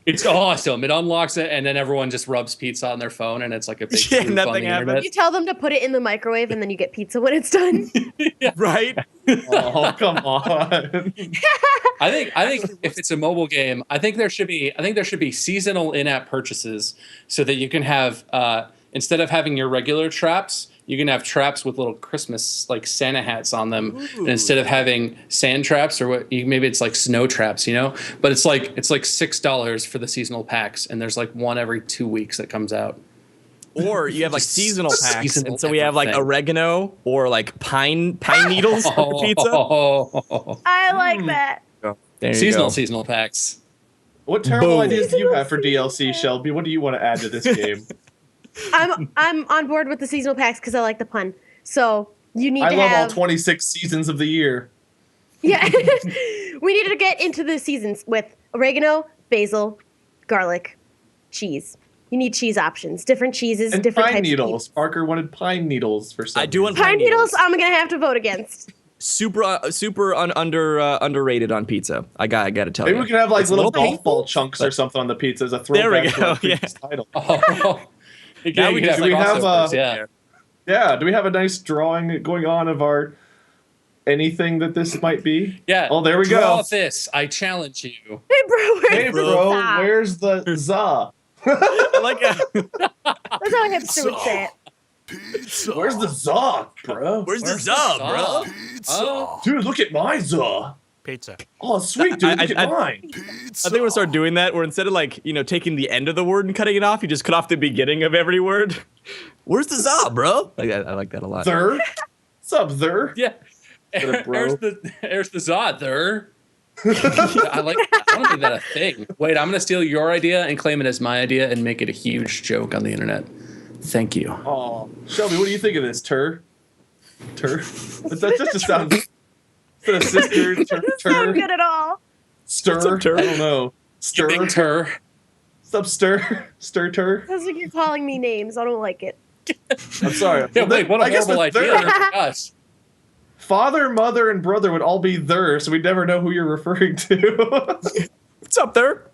it's awesome. It unlocks it, and then everyone just rubs pizza on their phone, and it's like a big proof on nothing the happens. internet. You tell them to put it in the microwave, and then you get pizza when it's done. Right? Oh, come on. I think if it's a mobile game, I think there should be seasonal in-app purchases so that you can have instead of having your regular traps, you can have traps with little Christmas like Santa hats on them. And instead of having sand traps or maybe it's like snow traps, but it's like $6 for the seasonal packs, and there's like one every 2 weeks that comes out. Or you have like seasonal packs, Seasonal and so we have like everything. oregano or like pine needles for pizza. I like that. There you go. Seasonal packs. What terrible Boom. ideas do you have for DLC, Shelby? What do you want to add to this game? I'm on board with the seasonal packs because I like the pun. So you need I to love have. all 26 seasons of the year. Yeah, we needed to get into the seasons with oregano, basil, garlic, cheese. You need cheese options, different cheeses, And different pine types needles. Parker wanted pine needles for some I do reason. want Pine needles. I'm gonna have to vote against. super underrated on pizza. I gotta tell Maybe you. we can have like It's little painful, golf ball chunks or something on the pizza as a There we throwback to go, our previous title. Now we you just- can do we have, crossovers, yeah. Yeah, do we have a nice drawing going on of our anything that this might be? Yeah. Oh, there we Draw go. this. I challenge you. Hey, bro. Hey, bro, where's the za? I like That's how hipster would say it. Pizza. Where's the za, bro? Where's the za, bro? Pizza. Dude, look at my za. Pizza. Oh, sweet, dude. Look I- at mine. Pizza. I think we'll start doing that, where instead of like taking the end of the word and cutting it off, you just cut off the beginning of every word. Where's the za, bro? I like that a lot. There. What's up, there? Yeah. What up, bro? There's the Zod there. I want to make that a thing. Wait, I'm gonna steal your idea and claim it as my idea and make it a huge joke on the internet. Thank you. Oh, Shelby, what do you think of this, Tur? That just sounds. Instead of sister, Doesn't sound good at all. stir. What's up, Tur? I don't know. You Stir. big tur. What's up, stir, Tur? Sounds like you're calling me names. I don't like it. I'm sorry. Yeah, wait, what a I guess horrible the idea. third- Oh my gosh. Father, mother, and brother would all be there, so we'd never know who you're referring to. What's up there?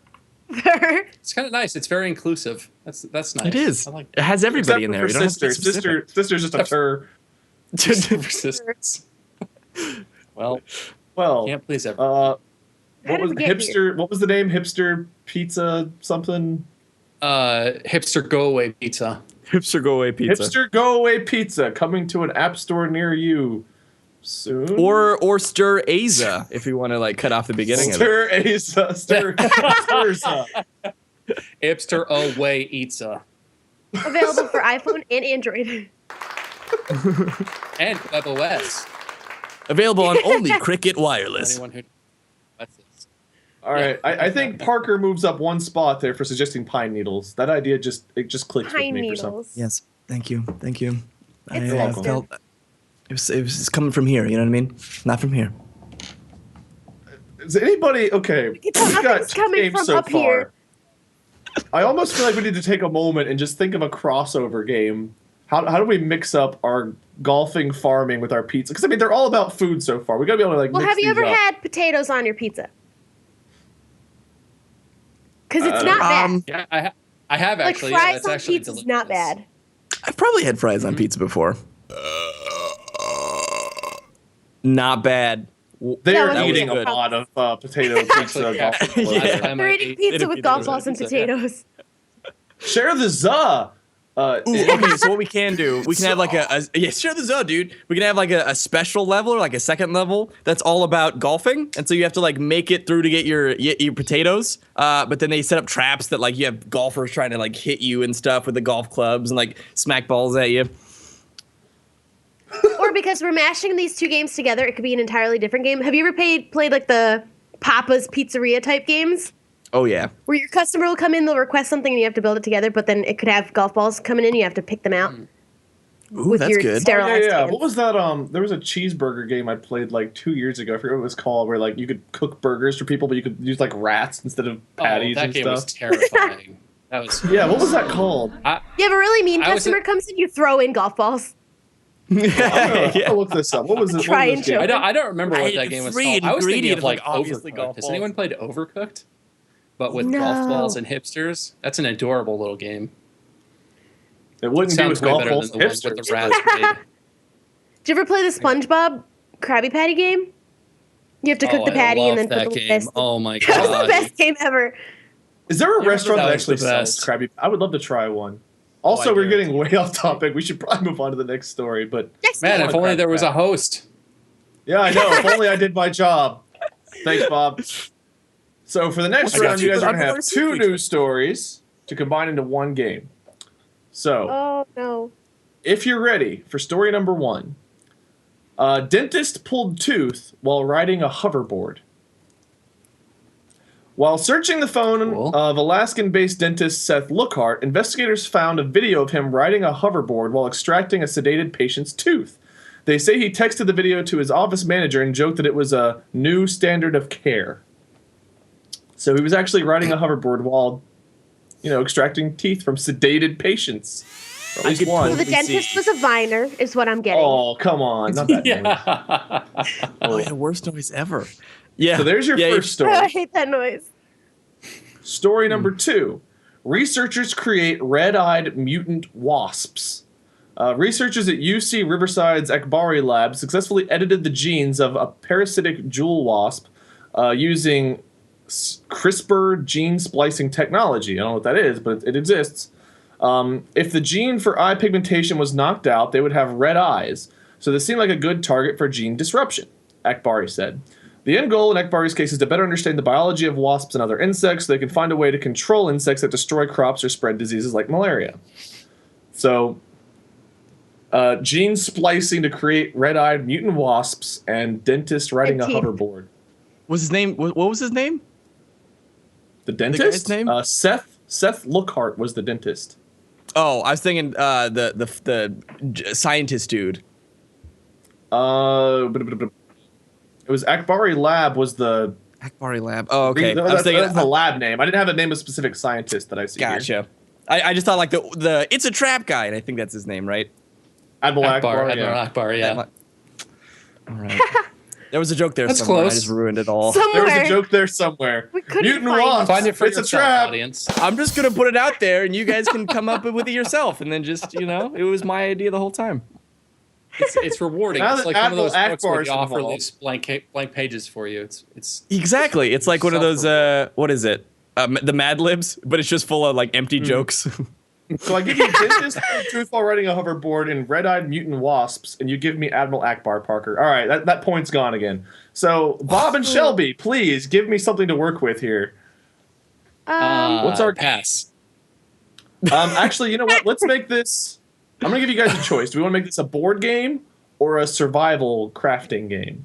It's kind of nice. It's very inclusive. That's nice. It is. I like It has everybody Except in there. for You don't have to be sister. specific. Sister's just a tur. Persistence. Well, can't please everyone. What was the name? Hipster pizza something? Hipster go away pizza. Hipster go away pizza. Hipster go away pizza coming to an app store near you soon. Or Stir Aza if you want to like cut off the beginning of it. Stir Hipster away pizza. Available for iPhone and Android. And WebOS. Available on only Cricket Wireless. Anyone who All right, I think Parker moves up one spot there for suggesting pine needles. That idea just clicked with me for some. Needles. Yes, thank you. It's I felt it was coming from here. You know what I mean? Not from here. Is anybody okay? We've got two coming games from so up far. here. I almost feel like we need to take a moment and just think of a crossover game. How do we mix up our golfing, farming with our pizza? Because I mean, they're all about food so far. We gotta be able to like. Well, mix have you these ever up. had potatoes on your pizza? Because it's not bad. Yeah, I have Like actually. fries Yeah, that's on actually pizza is delicious. not bad. I've probably had fries on pizza before. Not bad. They That are was eating good. a lot of potato pizza. Yeah. golfing Yeah. players. They're eating pizza with golf balls and potatoes. Share the za. Okay, so what we can do, we can have like share the zone, dude. We can have like a special level or like a second level that's all about golfing, and so you have to like make it through to get your potatoes. But then they set up traps that like you have golfers trying to like hit you and stuff with the golf clubs and like smack balls at you. Or because we're mashing these two games together, it could be an entirely different game. Have you ever played like the Papa's Pizzeria type games? Oh yeah. Where your customer will come in, they'll request something, and you have to build it together, but then it could have golf balls coming in, you have to pick them out. Ooh, that's good. Sterilized Yeah. hands. What was that? There was a cheeseburger game I played like 2 years ago. I forget what it was called. Where like you could cook burgers for people, but you could use like rats instead of patties that and game stuff. was terrifying. That was Yeah, what was that called? You have a really mean I was customer comes in, you throw in golf balls. I'm gonna look this up. What was this? Try what was and this game? choke. I don't remember I what hate that game was free called. I was thinking of ingredient, like like, obviously Overcooked. golf Has balls. anyone played Overcooked? But with No. golf balls and hipsters? That's an adorable little game. It wouldn't do Sounds with way golf better balls. than the one with Hipsters. the rats made. Did you ever play the SpongeBob Krabby Patty game? You have to cook the patty and then put that the game. best. Oh my That was the god. best game ever. Is there a Yeah, restaurant that that was the actually sells best. Krabby? I would love to try one. Also, I we're guarantee getting way off topic. We should probably move on to the next story. But Next Man, game. if only there was a host. yeah, I know. If only I did my job. Thanks, Bob. So for the next I got round, you you, guys but are going to I'm have going two to- news stories to combine into one game. So Oh no. if you're ready for story number one, dentist pulled tooth while riding a hoverboard. While searching the phone Cool. of Alaskan-based dentist Seth Lookhart, investigators found a video of him riding a hoverboard while extracting a sedated patient's tooth. They say he texted the video to his office manager and joked that it was a new standard of care. So he was actually riding a hoverboard while, extracting teeth from sedated patients. Or at least So one. the dentist was a viner, is what I'm getting. Oh, come on. Not that noise. Yeah. Oh, yeah, worst noise ever. Yeah. So there's your first story. I hate that noise. Story number two. Researchers create red-eyed mutant wasps. Researchers at UC Riverside's Akbari lab successfully edited the genes of a parasitic jewel wasp using CRISPR gene splicing technology. I don't know what that is, but it exists. If the gene for eye pigmentation was knocked out, they would have red eyes. So this seemed like a good target for gene disruption, Akbari said. The end goal in Akbari's case is to better understand the biology of wasps and other insects so they can find a way to control insects that destroy crops or spread diseases like malaria. So, gene splicing to create red-eyed mutant wasps and dentist riding a And teeth. hoverboard. Was his name? What was his name? The dentist? guy's name? Seth Lookhart was the dentist. Oh, I was thinking the scientist dude. It was Akbari Lab was the Akbari Lab. Oh, okay. I was that's thinking. the lab name. I didn't have a name of specific scientist that I see here. Gotcha. I just thought like the it's a trap guy, and I think that's his name, right? Admiral Akbar, Admiral yeah. Akbar, yeah. All right. There was a joke there That's somewhere. close. I just ruined it all. Somewhere. There was a joke there somewhere. We couldn't Mutant find it. wasps. Find it for It's a yourself, trap. audience. I'm just gonna put it out there, and you guys can come up with it yourself, and then just it was my idea the whole time. It's rewarding. Now It's that like one of those Admiral books where Akbar's they offer involved. these blank pages for you. It's Exactly. It's like one of those. What is it? The Mad Libs, but it's just full of like empty jokes. So I give you Dentist, Truth while riding a hoverboard, and Red-Eyed Mutant Wasps, and you give me Admiral Akbar, Parker. All right, that point's gone again. So Bob and Shelby, please give me something to work with here. What's our pass? Actually, you know what? Let's make this. I'm gonna give you guys a choice. Do we want to make this a board game or a survival crafting game?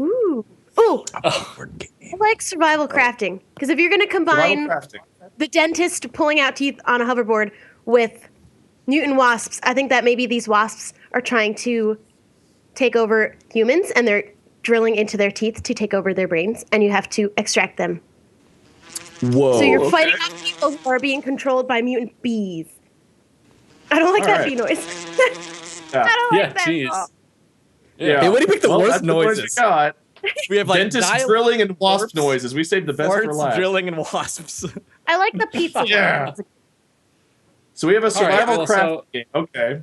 Ooh. I like survival crafting. Because if you're going to combine Survival crafting. the dentist pulling out teeth on a hoverboard with mutant wasps, I think that maybe these wasps are trying to take over humans and they're drilling into their teeth to take over their brains, and you have to extract them. Whoa. So you're fighting off people who are being controlled by mutant bees. I don't like that bee noise. Yeah. I don't like that. Jeez. at all. Yeah. Hey, what do you pick the worst that's the noises? noise we got. We have like Dentist dial- drilling and wasp farts, noises. We saved the best for farts, last. drilling, and wasps. I like the pizza Yeah. one. So we have a survival well, crafting game. Okay.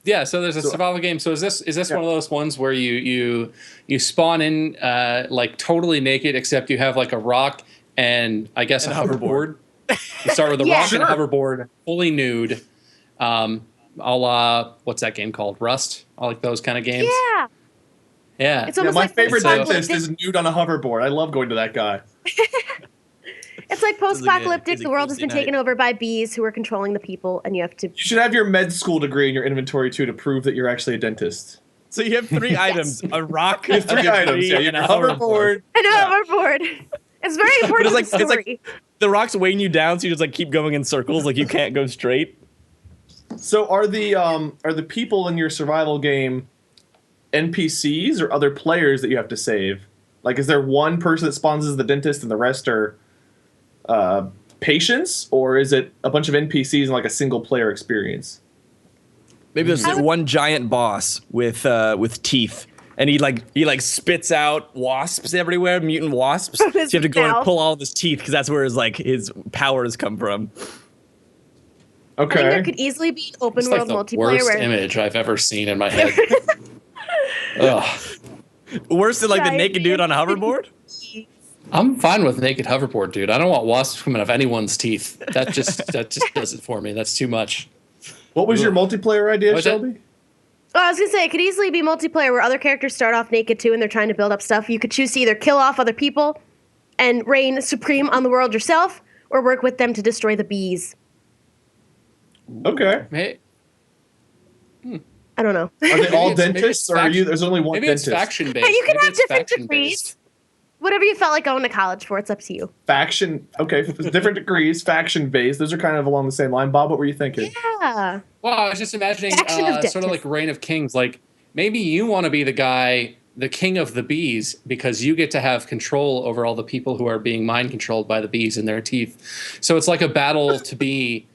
Yeah, so there's a survival game. So is this one of those ones where you spawn in like totally naked, except you have like a rock and I guess a hoverboard? You start with a rock and a hoverboard, fully nude. A la, what's that game called? Rust? I like those kind of games. Yeah. Yeah. It's almost my like favorite post-apocalyptic- dentist is nude on a hoverboard. I love going to that guy. It's like post-apocalyptic. Is it The world has been Tuesday taken over by bees who are controlling the people, and you have to. You should have your med school degree in your inventory too to prove that you're actually a dentist. So you have three items: a rock, You have three items. Yeah, you and have a your hoverboard. I know hoverboard. It's very important. But it's to the like story. the rock's weighing you down, so you just like keep going in circles, like you can't go straight. So are the people in your survival game NPCs or other players that you have to save? Like, is there one person that spawns as the dentist and the rest are patients, or is it a bunch of NPCs and like a single player experience? Maybe there's like one giant boss with teeth, and he spits out wasps everywhere, mutant wasps. So you have to go and pull all of his teeth because that's where his powers come from. I think there could easily be an open It's world like the multiplayer worst where image I've ever seen in my head. Ugh. Worse than like the Giant naked dude on a hoverboard. I'm fine with naked hoverboard, dude. I don't want wasps coming out of anyone's teeth. That just does it for me. That's too much. What was your multiplayer idea, Shelby? Oh, I was gonna say it could easily be multiplayer where other characters start off naked too, and they're trying to build up stuff. You could choose to either kill off other people and reign supreme on the world yourself, or work with them to destroy the bees. Okay. Hey, I don't know. Are they all Maybe it's dentists, or are you? There's only one maybe dentist. it's faction based. Hey, you can Maybe have it's different faction degrees. based. Whatever you felt like going to college for, it's up to you. Faction. Okay, different degrees. Faction based. Those are kind of along the same line. Bob, what were you thinking? Yeah. Well, I was just imagining Faction of sort of dentists. like Reign of Kings. Like maybe you want to be the guy, the king of the bees, because you get to have control over all the people who are being mind controlled by the bees in their teeth. So it's like a battle to be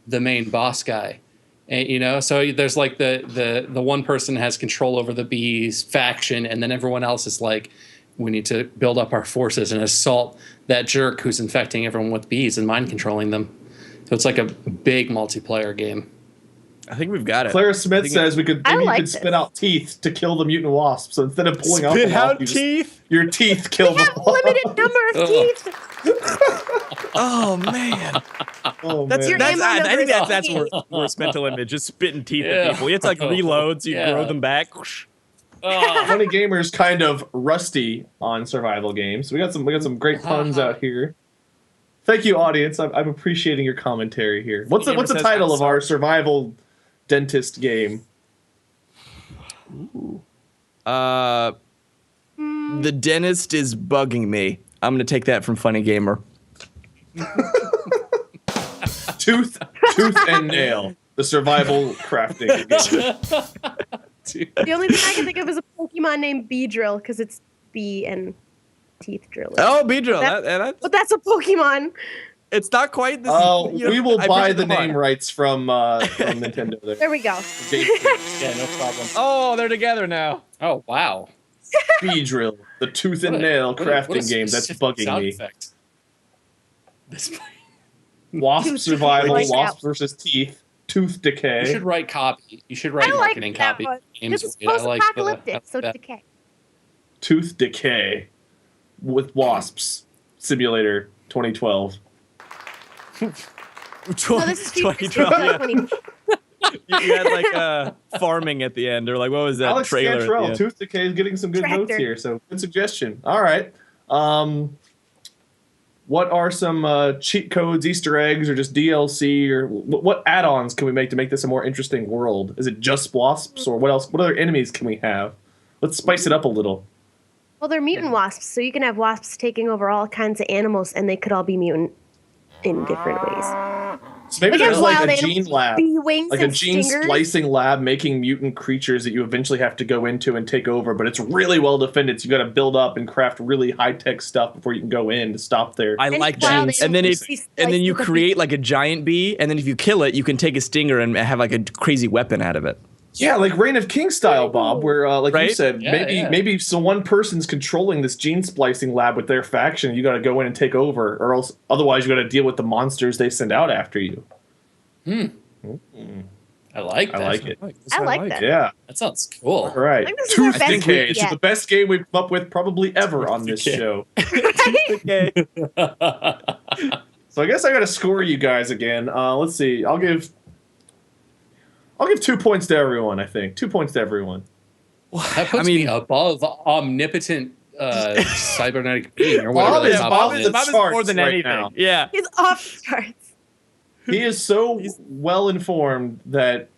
the main boss guy. And, you know, so there's like the one person has control over the bees faction, and then everyone else is like, we need to build up our forces and assault that jerk who's infecting everyone with bees and mind controlling them. So it's like a big multiplayer game. I think we've got it. Clara Smith says we could I maybe you like could this. spit out teeth to kill the mutant wasp. So instead of pulling out Spit the out wasp, you just- teeth. your teeth kill We the have a wasp. limited number of teeth. Oh man, Oh, that's man. that's. ammo I number think is that's teeth. worst mental image. Just spitting teeth Yeah. at people. You have to like reload, so you Yeah. grow them back. Funny Gamer's kind of rusty on survival games. We got some great puns out here. Thank you, audience. I'm appreciating your commentary here. What's the says, title "I'm of our survival dentist game? The dentist is bugging me. I'm gonna take that from Funny Gamer. Tooth and Nail, the survival crafting game. The only thing I can think of is a Pokemon named Beedrill because it's bee and teeth drilling. Oh, Beedrill. But that's a Pokemon. It's not quite this. Oh, you know, we will I buy appreciate the fun. name rights from Nintendo. There we go. Yeah, no problem. Oh, they're together now. Oh, wow. Beedrill, the Tooth and Nail crafting game that's bugging me. This Wasp Tooth survival, like wasp out. versus teeth. Tooth decay. You should write copy. You should write marketing copy. This is post-apocalyptic, so it's decay. Tooth decay with wasps simulator 2012. No, this is 2012. You had like farming at the end, or like what was that Alex trailer? Cantrell, Tooth decay is getting some good notes here, so good suggestion. All right. What are some cheat codes, Easter eggs, or just DLC, or what add-ons can we make to make this a more interesting world? Is it just wasps, or what else? What other enemies can we have? Let's spice it up a little. Well, they're mutant wasps, so you can have wasps taking over all kinds of animals, and they could all be mutant in different ways. So maybe there's like a gene lab, wings like a gene splicing lab making mutant creatures that you eventually have to go into and take over, but it's really well defended, so you got to build up and craft really high-tech stuff before you can go in to stop their I like that. And then you create like a giant bee, and then if you kill it, you can take a stinger and have like a crazy weapon out of it. Yeah, like Reign of King style, Bob, where, like you said, maybe so one person's controlling this gene splicing lab with their faction, you got to go in and take over, or else otherwise you got to deal with the monsters they send out after you. I like that. I like it. I like that. Yeah. That sounds cool. All right. Tooth decay. This is the best game we've come up with probably ever on this show. Right? So I guess I got to score you guys again. Let's see. I'll give 2 points to everyone, I think. 2 points to everyone. That puts me above omnipotent cybernetic being, or whatever. Bob is more than anything. Now. Yeah. He's off the charts. He is so well informed that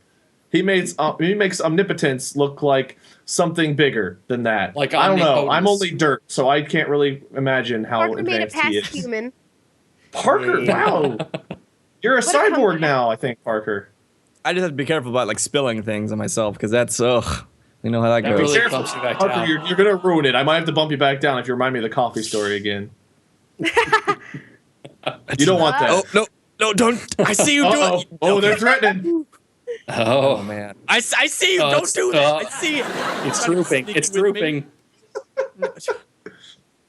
he makes omnipotence look like something bigger than that. Like I don't know. omnipotence. I'm only dirt, so I can't really imagine how Parker made it advanced he past is. human. Parker, wow. You're a cyborg now, I think, Parker. I just have to be careful about like spilling things on myself, because that's you know how that goes. Really Careful, bumps you back Parker, down. you're gonna ruin it. I might have to bump you back down if you remind me of the coffee story again. You don't want that. Oh no, don't! I see you do it. Oh, they're threatening. Oh man, I see you. Don't do that. I see it. It's drooping. It's drooping.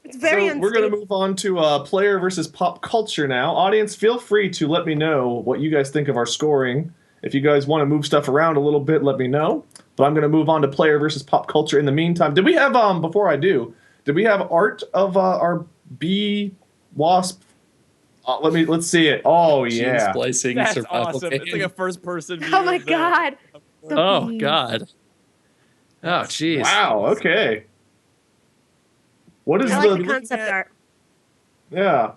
It's very So we're going to move on to player versus pop culture now. Audience, feel free to let me know what you guys think of our scoring. If you guys want to move stuff around a little bit, let me know. But I'm going to move on to player versus pop culture in the meantime. Did we have, before I do, did we have art of our bee wasp? Let's see it. Oh, yeah. Splicing That's survival awesome. game. It's like a first-person view. Oh my god. Oh god. Oh jeez. Wow, okay. What is I like the concept art. Yeah.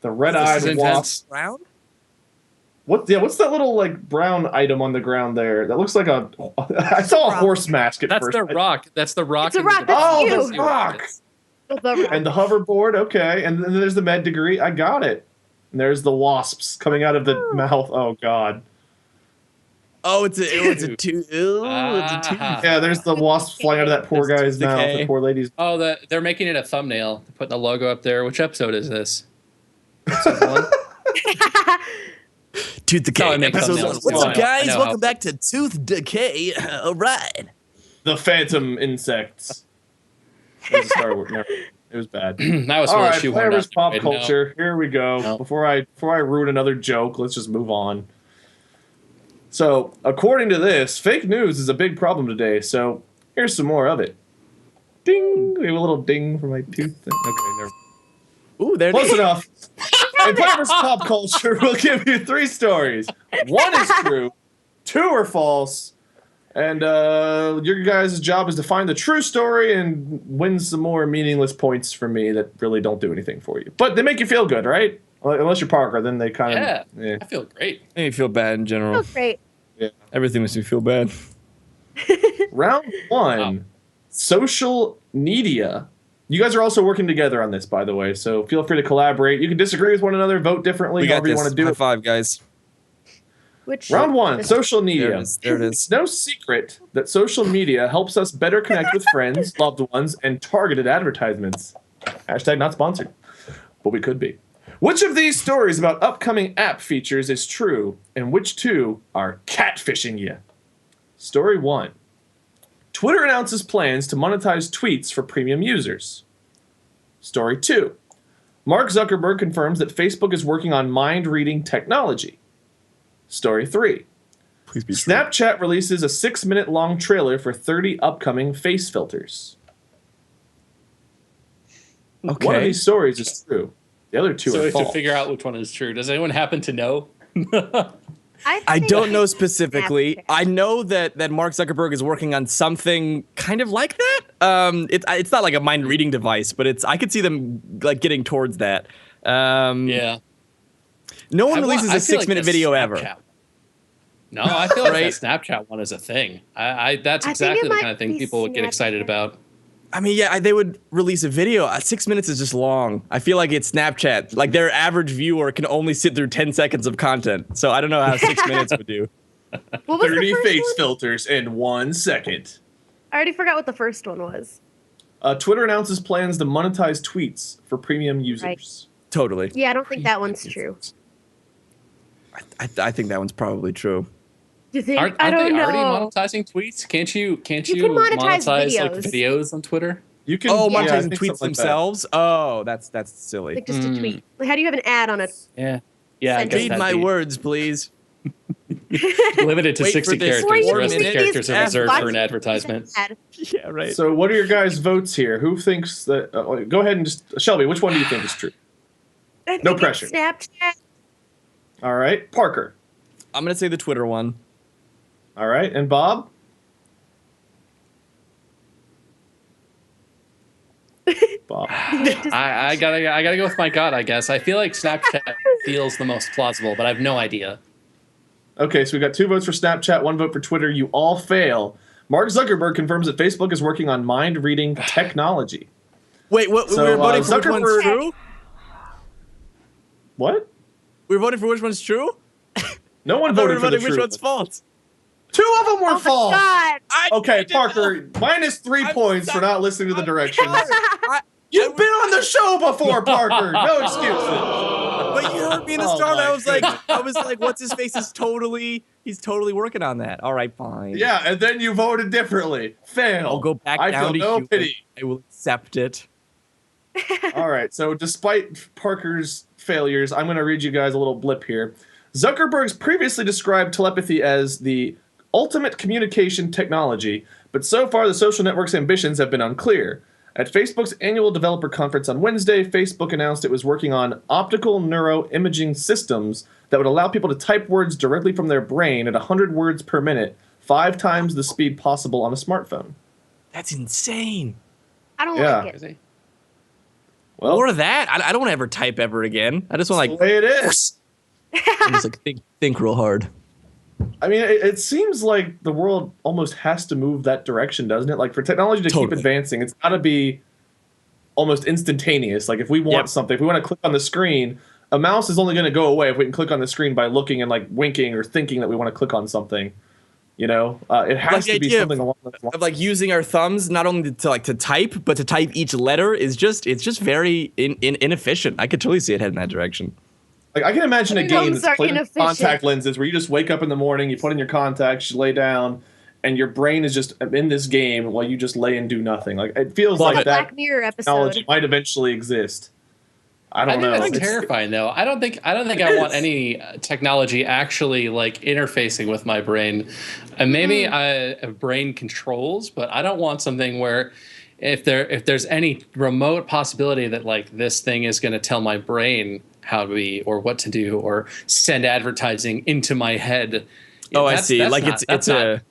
The red-eyed wasp. Round? What's that little like brown item on the ground there? That looks like a I saw a horse mask at That's first. the rock. That's the rock. It's a rock. That's you. The rock. The And the hoverboard, okay. And then there's the med degree. I got it. And there's the wasps coming out of the mouth. Oh god. Oh, it's a tooth. Yeah, there's the wasps flying out of that poor guy's mouth, the poor lady's. Oh, they're making it a thumbnail. They're putting the logo up there. Which episode is this? Episode 1? Tooth Decay. What's up, guys? Welcome back to Tooth Decay. All right. The phantom insects. It was a Star Wars. It was bad. That was all really right. Player versus pop culture. No. Here we go. No. Before I ruin another joke, let's just move on. So, according to this, fake news is a big problem today. So, here's some more of it. Ding! We have a little ding for my tooth. Okay, never. Ooh, there. Close enough. In Player versus pop culture, we'll give you 3 stories. 1 is true, 2 are false, and your guys' job is to find the true story and win some more meaningless points for me that really don't do anything for you. But they make you feel good, right? Unless you're Parker, then they kind of... Yeah, I feel great. Make me feel bad in general. Feels great. Yeah. Everything makes me feel bad. Round 1, social media. You guys are also working together on this, by the way, so feel free to collaborate. You can disagree with one another, vote differently, however you want to do High it. five, guys. Round 1, social media. There it is. It's no secret that social media helps us better connect with friends, loved ones, and targeted advertisements. Hashtag not sponsored, but we could be. Which of these stories about upcoming app features is true, and which 2 are catfishing you? Story 1. Twitter announces plans to monetize tweets for premium users. Story 2. Mark Zuckerberg confirms that Facebook is working on mind-reading technology. Story 3. Please be true. Snapchat releases a 6-minute long trailer for 30 upcoming face filters. Okay. One of these stories is true. The other two So are we have false. to figure out which one is true. Does anyone happen to know? I don't know specifically. Snapchat. I know that Mark Zuckerberg is working on something kind of like that. It's not like a mind reading device, but I could see them like getting towards that. Yeah. No one releases a 6-minute video ever. No, I feel like Right? that Snapchat one is a thing. That's I think exactly it the might kind of thing be people would get excited Snapchat. about. I mean, yeah, they would release a video. 6 minutes is just long. I feel like it's Snapchat. Like their average viewer can only sit through 10 seconds of content. So I don't know how 6 minutes would do. What was 30 the first face one? filters in 1 second. I already forgot what the first one was. Twitter announces plans to monetize tweets for premium users. Totally. Yeah, I don't think that one's true. I think that one's probably true. Do you think? Aren't I don't they know. already monetizing tweets? Can't you can monetize like videos. videos on Twitter? You can Oh, yeah, I monetizing think tweets something like that. themselves? Oh, that's silly. Like just a tweet. Like, how do you have an ad on a? Yeah. Yeah, I Send guess Read that'd my be words, please. limited to Wait for 60 this characters. The 4 rest of the minutes characters are after reserved for an watching advertisement. ad. Yeah, right. So what are your guys' votes here? Who thinks that... go ahead and just... Shelby, which one do you think is true? I think No it's pressure. Snapchat. All right. Parker. I'm going to say the Twitter one. All right. And Bob? Bob. I gotta go with my gut, I guess. I feel like Snapchat feels the most plausible, but I have no idea. Okay, so we got 2 votes for Snapchat, 1 vote for Twitter. You all fail. Mark Zuckerberg confirms that Facebook is working on mind-reading technology. Wait, what? So, we were voting for which Zuckerberg- one's true? What? We were voting for which one's true? No one I thought we voted were for the voting which true one's one. false. 2 of them were Oh false. my Okay, didn't Parker, minus 3 I'm points for sorry. not listening to the directions. I- You've been on the show before, Parker. No excuses. But you heard me in the Oh start. my I was like, what's his face is he's totally working on that. All right, fine. Yeah, and then you voted differently. Fail. I'll go back I down feel to no human. pity. I will accept it. All right, so despite Parker's failures, I'm going to read you guys a little blip here. Zuckerberg's previously described telepathy as the ultimate communication technology, but so far the social network's ambitions have been unclear. At Facebook's annual developer conference on Wednesday, Facebook announced it was working on optical neuroimaging systems that would allow people to type words directly from their brain at 100 words per minute, 5 times the speed possible on a smartphone. That's insane. I don't Yeah. like it. Crazy. Well, Or that. I don't want to ever type ever again. I just want that's the way it is. I just like think real hard. I mean, it seems like the world almost has to move that direction, doesn't it? Like, for technology to keep Totally. advancing, it's got to be almost instantaneous. Like, if we want Yep. something, if we want to click on the screen, a mouse is only going to go away if we can click on the screen by looking and, like, winking or thinking that we want to click on something. You know? It has Like the to be idea something along those lines. Of like using our thumbs not only to type, but to type each letter is just very inefficient. I could totally see it heading that direction. Like, I can imagine a game Thumbs that's are played with inefficient. contact lenses where you just wake up in the morning, you put in your contacts, you lay down, and your brain is just in this game while you just lay and do nothing. Like, it feels Love like it. that Black Mirror technology episode. might eventually exist. I I don't think know. that's It's- terrifying, though. I don't think I want any technology actually like interfacing with my brain. And maybe a brain controls, but I don't want something where if there's any remote possibility that like this thing is going to tell my brain how to be or what to do or send advertising into my head. Oh, I see. Like it's a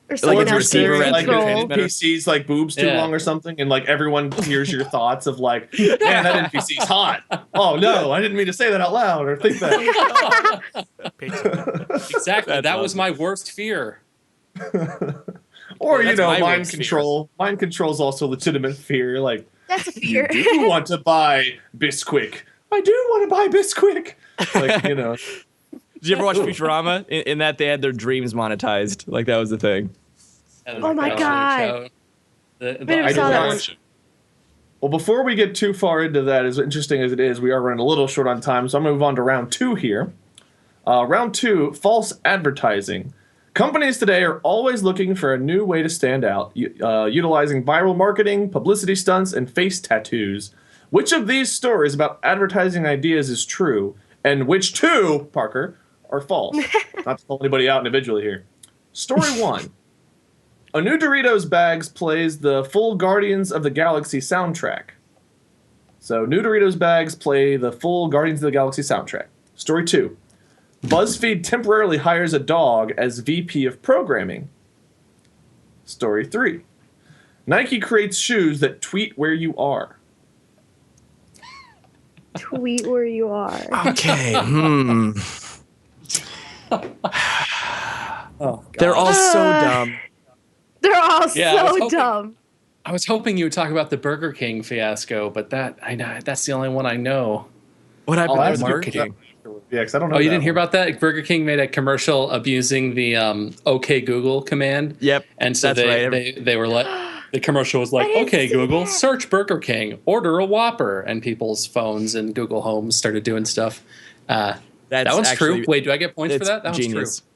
Or Like someone it's else receiver can and like control. an NPC's like boobs too Yeah. long or something, and like everyone hears your thoughts of like, man, that NPC's hot. Oh no, I didn't mean to say that out loud or think that. Exactly. That was my worst fear. Or Yeah, you that's know, my mind worst fear. control. Mind control is also legitimate fear. Like, That's a you fear. do want to buy Bisquick. I do want to buy Bisquick. Like, you know. Did you ever watch Futurama? In that they had their dreams monetized. Like that was the thing. Oh my God. The, never I saw did that not- one. Well, before we get too far into that, as interesting as it is, we are running a little short on time, so I'm going to move on to round 2 here. Round 2, false advertising. Companies today are always looking for a new way to stand out, utilizing viral marketing, publicity stunts, and face tattoos. Which of these stories about advertising ideas is true, and which 2, Parker, are false. Not to call anybody out individually here. Story 1. A new Doritos bags plays the full Guardians of the Galaxy soundtrack. So, new Doritos bags play the full Guardians of the Galaxy soundtrack. Story 2. BuzzFeed temporarily hires a dog as VP of programming. Story 3. Nike creates shoes that tweet where you are. Tweet where you are. Okay. Oh, They're all so dumb. They're all Yeah, so dumb. I was hoping you would talk about the Burger King fiasco, but that's the only one I know. What happened I'll with ask Burger you- King? Yeah, because I don't know. Oh, you that didn't hear one. about that? Burger King made a commercial abusing the OK Google command. Yep, And so that's right. they were like, the commercial was like, I didn't OK see Google, that. search Burger King, order a Whopper, and people's phones and Google Homes started doing stuff. That one's actually- true. Wait, do I get points for It's that? That genius. one's true.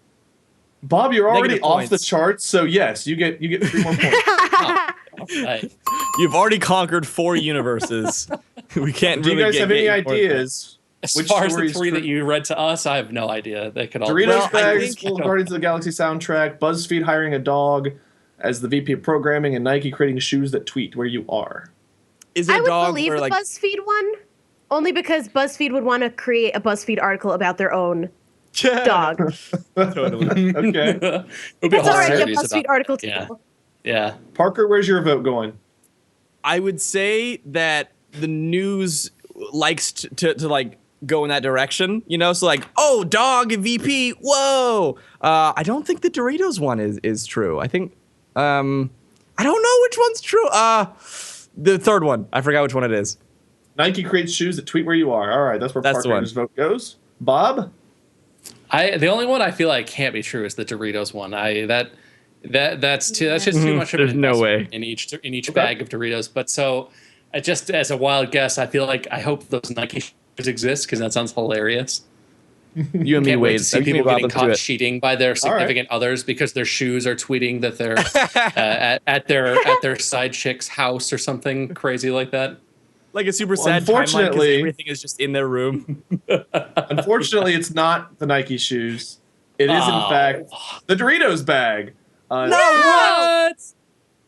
Bob, you're already Negative off the points. charts, so yes, you get 3 more points. Right. You've already conquered 4 universes. We can't Do you really guys get have any getting more than that. ideas? As Which far as the story is 3 that true? you read to us, I have no idea. They could all Doritos Well, I bags, think- full Guardians of the Galaxy soundtrack, BuzzFeed hiring a dog as the VP of programming, and Nike creating shoes that tweet where you are. Is it I a would dog believe where the like BuzzFeed one, only because BuzzFeed would want to create a BuzzFeed article about their own dog. Totally. Okay. It would be a That's whole already a series BuzzFeed about. article too. Yeah. Yeah. Parker, where's your vote going? I would say that the news likes to like go in that direction, you know? So like, oh, dog VP, whoa. I don't think the Doritos one is true. I think I don't know which one's true. The third one. I forgot which one it is. Nike creates shoes that tweet where you are. All right, that's where That's the Parker's vote goes. Bob? The only one I feel like can't be true is the Doritos one. That's just too much of an There's no investment way. in each bag of Doritos. But so, just as a wild guess, I feel like I hope those Nike shoes exist because that sounds hilarious. You and me, Can't wait Wade. to see You and me, people Bob, getting let's do caught it. cheating by their significant others because their shoes are tweeting that they're at their side chick's house or something crazy like that. Like a super sad timeline 'cause unfortunately- everything is just in their room. Unfortunately, it's not the Nike shoes. It is, in Oh. fact, the Doritos bag. What?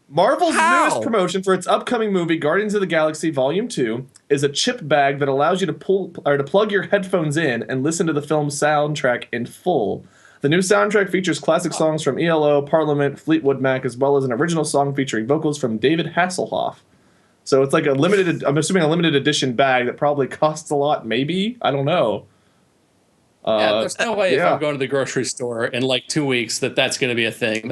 Marvel's How? newest promotion for its upcoming movie, Guardians of the Galaxy Volume 2, is a chip bag that allows you to plug your headphones in and listen to the film's soundtrack in full. The new soundtrack features classic songs from ELO, Parliament, Fleetwood Mac, as well as an original song featuring vocals from David Hasselhoff. So it's like I'm assuming a limited edition bag that probably costs a lot, maybe? I don't know. Yeah, there's no way if yeah. I'm going to the grocery store in like 2 weeks that's going to be a thing.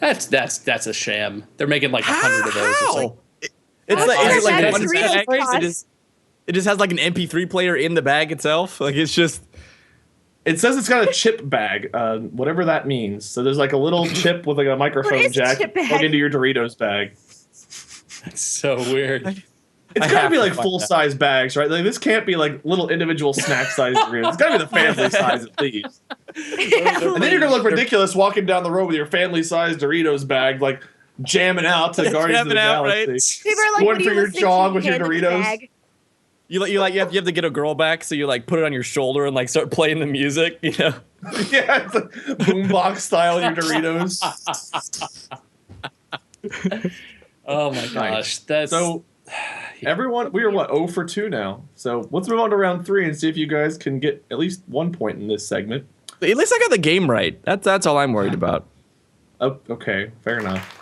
That's a sham. They're making like 100 of those. Or something. It's How like, much is it like does one Doritos bag? cost? It just has like an MP3 player in the bag itself. Like it's just It says it's got a chip bag, whatever that means. So there's like a little chip with like a microphone is jack chip bag? plug into your Doritos bag. It's so weird. It's I gotta have be to like find full size bags, right? Like this can't be like little individual snack size Doritos. It's gotta be the family size at least. And then you're gonna look ridiculous walking down the road with your family size Doritos bag, like jamming out to Guardians of the Jamming out, right? Galaxy. People are like, Going what do for you your listening jog to? with your Hand in the Doritos? bag. You have to get a girl back, so you like put it on your shoulder and like start playing the music, you know? Yeah, it's like boombox style your Doritos. Oh my gosh, that's So everyone, we are what 0 for 2 now. So let's move on to round 3 and see if you guys can get at least 1 point in this segment. At least I got the game right. That's all I'm worried about. Oh, okay, fair enough.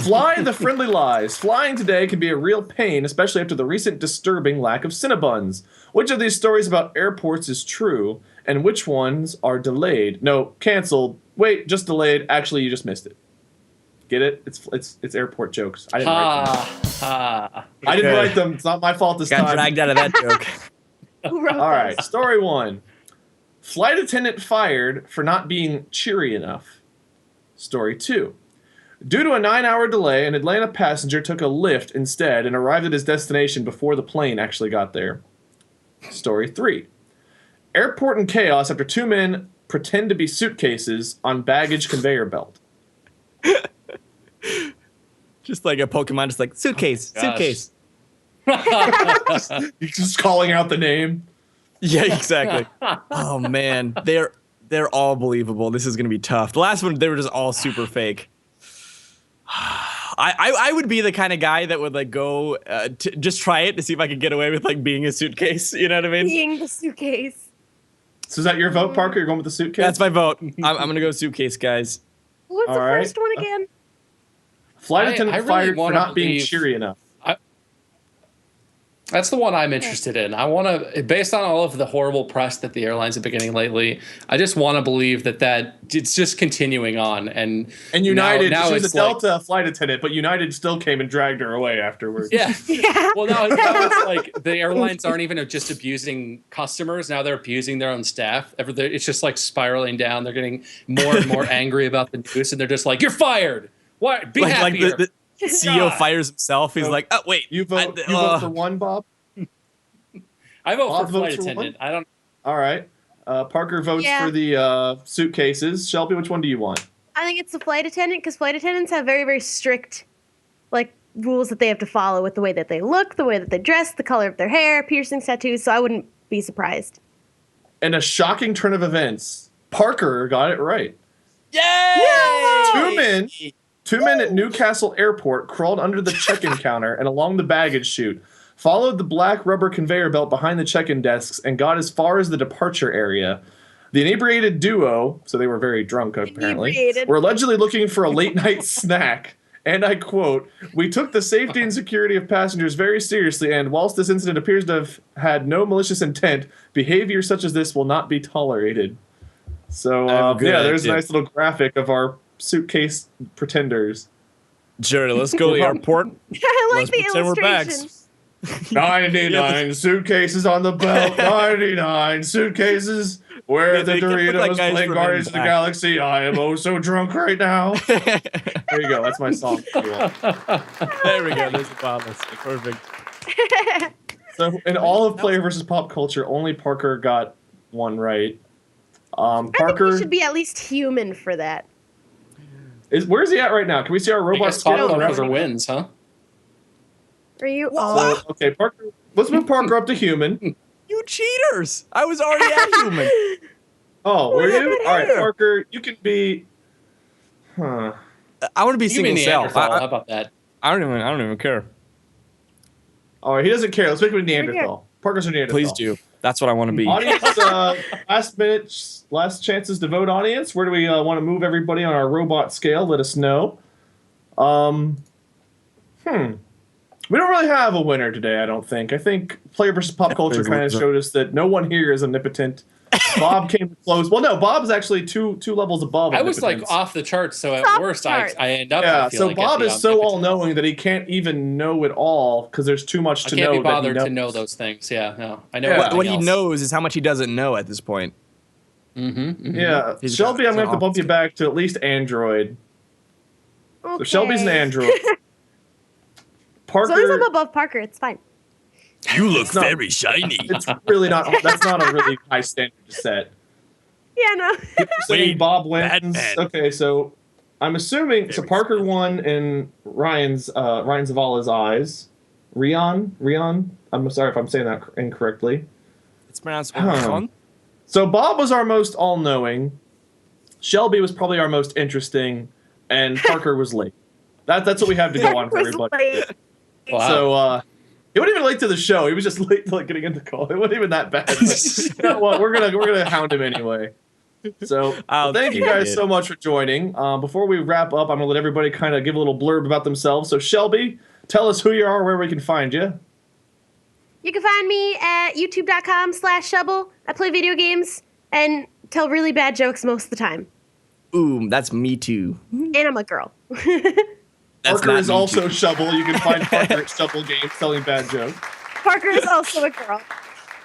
Fly the friendly lies. Flying today can be a real pain, especially after the recent disturbing lack of Cinnabons. Which of these stories about airports is true, and which ones are delayed? No, canceled. Wait, just delayed. Actually, you just missed it. Get it? It's airport jokes. I didn't write them. I didn't write them. It's not my fault this Got time. dragged out of that joke. Who wrote All right, this? story 1. Flight attendant fired for not being cheery enough. Story 2. Due to a 9-hour delay, an Atlanta passenger took a Lyft instead and arrived at his destination before the plane actually got there. Story 3. Airport in chaos after 2 men pretend to be suitcases on baggage conveyor belt. Just like a Pokemon, just like suitcase, Gosh. suitcase. You're just calling out the name. Yeah, exactly. Oh man, they're all believable. This is gonna be tough. The last one, they were just all super fake. I would be the kind of guy that would like go just try it to see if I could get away with like being a suitcase. You know what I mean? Being the suitcase. So is that your vote, Parker? You're going with the suitcase? That's my vote. I'm gonna go suitcase, guys. What's the All first one again? Flight attendant really fired for wanna not being believe- cheery enough. That's the one I'm interested in. I want to, based on all of the horrible press that the airlines have been getting lately, I just want to believe that it's just continuing on. And United, now she was a it's like, Delta flight attendant, but United still came and dragged her away afterwards. yeah. Yeah. Well, now it's like the airlines aren't even just abusing customers. Now they're abusing their own staff. It's just like spiraling down. They're getting more and more angry about the news, and they're just like, "You're fired. What? Be happier." Like the CEO God. fires himself. He's So like, oh wait, You vote for one, Bob? I vote Bob for votes flight for attendant. one? I don't. All right. Parker votes Yeah. for the suitcases. Shelby, which one do you want? I think it's the flight attendant because flight attendants have very, very strict, like, rules that they have to follow with the way that they look, the way that they dress, the color of their hair, piercings, tattoos. So I wouldn't be surprised. In a shocking turn of events, Parker got it right. yay! Two men at Newcastle Airport crawled under the check-in counter and along the baggage chute, followed the black rubber conveyor belt behind the check-in desks, and got as far as the departure area. The inebriated duo, so they were very drunk apparently, Inebriated. were allegedly looking for a late-night snack. And I quote, "We took the safety and security of passengers very seriously, and whilst this incident appears to have had no malicious intent, behavior such as this will not be tolerated." So, I have a good there's a idea. nice little graphic of our suitcase pretenders. Sure, let's go to the airport. I like Let's the pretend we're illustration. bags. 99 suitcases on the belt, 99 suitcases. Where Yeah, the they can look Doritos like guys playing from Guardians of the Impact. Galaxy. I am oh so drunk right now. There you go. That's my song. Yeah. There we go. There's the promise. Perfect. So in all of player versus pop culture, only Parker got one right. I think Parker we should be at least human for that. where's he at right now? Can we see our I robot guess pop scale? culture wins, huh? Are you? So, okay, Parker. Let's move Parker up to human. You cheaters! I was already at human. Oh, were you? All right, here? Parker. You can be. Huh. I want to be You mean single cell. Neanderthal? How about that? I don't even care. All right, he doesn't care. Let's make him a Neanderthal. Parker's a Neanderthal. Please do. That's what I want to be. Audience, last chances to vote. Audience, where do we want to move everybody on our robot scale? Let us know. We don't really have a winner today, I don't think. I think player versus pop culture there's kind of loser. showed us that no one here is omnipotent. Bob came close. Well, no, Bob's actually two levels above. I was like omnipotence. off the charts, so Off at the worst, I charts. end up. Yeah, I feel so like Bob at the is so omnipotent. all-knowing that he can't even know it all because there's too much I to can't know. be bothered that to know those things. Yeah, no, I know. Yeah. everything What he else. knows is how much he doesn't know at this point. Yeah, He's Shelby, got I'm going to have to some bump you back to at least Android. So Okay. Shelby's an Android. As long as I'm Parker, above Parker, it's fine. You look not- very shiny. it's really not. That's not a really high standard to set. Yeah, no. Saying Wade, Bob wins. Batman. Okay, so I'm assuming so. Parker won in Ryan's Zavala's eyes. Rion. I'm sorry if I'm saying that incorrectly. It's pronounced Huh. fun. So Bob was our most all-knowing. Shelby was probably our most interesting, and Parker was late. That's what we have to go on for Was everybody. late. Wow. So he wasn't even late to the show. He was just late to like getting into call. It wasn't even that bad. But, you know what? We're gonna hound him anyway. So I'll thank you take guys it. so much for joining. Before we wrap up, I'm gonna let everybody kind of give a little blurb about themselves. So Shelby, tell us who you are, where we can find you. You can find me at youtube.com/Shubble. I play video games and tell really bad jokes most of the time. Ooh, that's me too. And I'm a girl. That's Parker not is me also too. Shubble. You can find Parker at Shubble Games telling bad jokes. Parker is also a girl.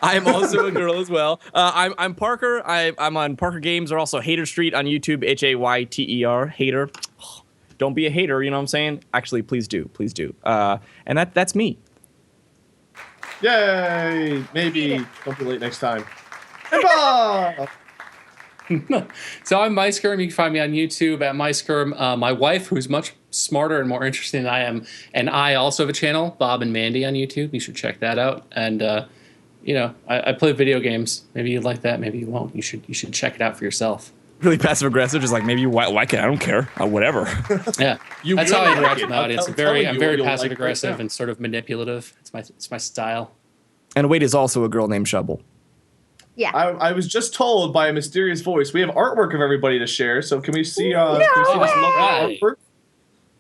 I'm also a girl as well. I'm Parker. I'm on ParkerGames or also Hater Street on YouTube. HAYTER. Hater. Don't be a hater. You know what I'm saying? Actually, please do. Please do. And that's me. Yay! Maybe don't be late next time. And Bob! So I'm Muyskerm. You can find me on YouTube at Muyskerm. My wife, who's much smarter and more interesting than I am, and I also have a channel, Bob and Mandy, on YouTube. You should check that out. And I play video games. Maybe you like that. Maybe you won't. You should check it out for yourself. Really passive aggressive, just like maybe why can't I don't care, whatever. Yeah, that's how I interact with my audience. I'm very passive aggressive right and sort of manipulative. It's my style. And Wade is also a girl named Shubble. Yeah. I was just told by a mysterious voice we have artwork of everybody to share. So can we see? Can we see this lovely artwork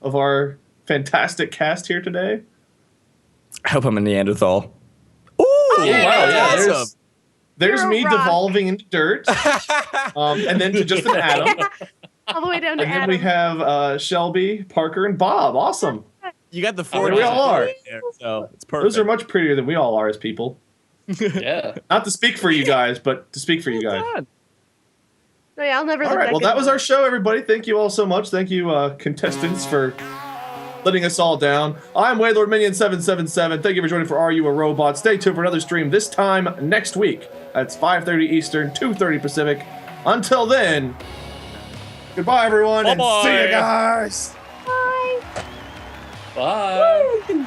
of our fantastic cast here today? I hope I'm a Neanderthal. Ooh, wow, yeah, awesome. There's You're a me rock. devolving into dirt, and then to just an atom. All the way down to And then Adam. we have Shelby, Parker, and Bob. Awesome. You got the There four. we all are. So it's perfect. Those are much prettier than we all are as people. Yeah. Not to speak for you guys, but to speak for you guys. No, yeah, I'll never All look right, well, good. that was our show, everybody. Thank you all so much. Thank you, contestants, for letting us all down. I'm Wade LordMinion777. Thank you for joining for Are You a Robot? Stay tuned for another stream this time next week. That's 5:30 Eastern, 2:30 Pacific. Until then, goodbye, everyone, and Bye-bye. see you guys. Bye. Bye. Woo!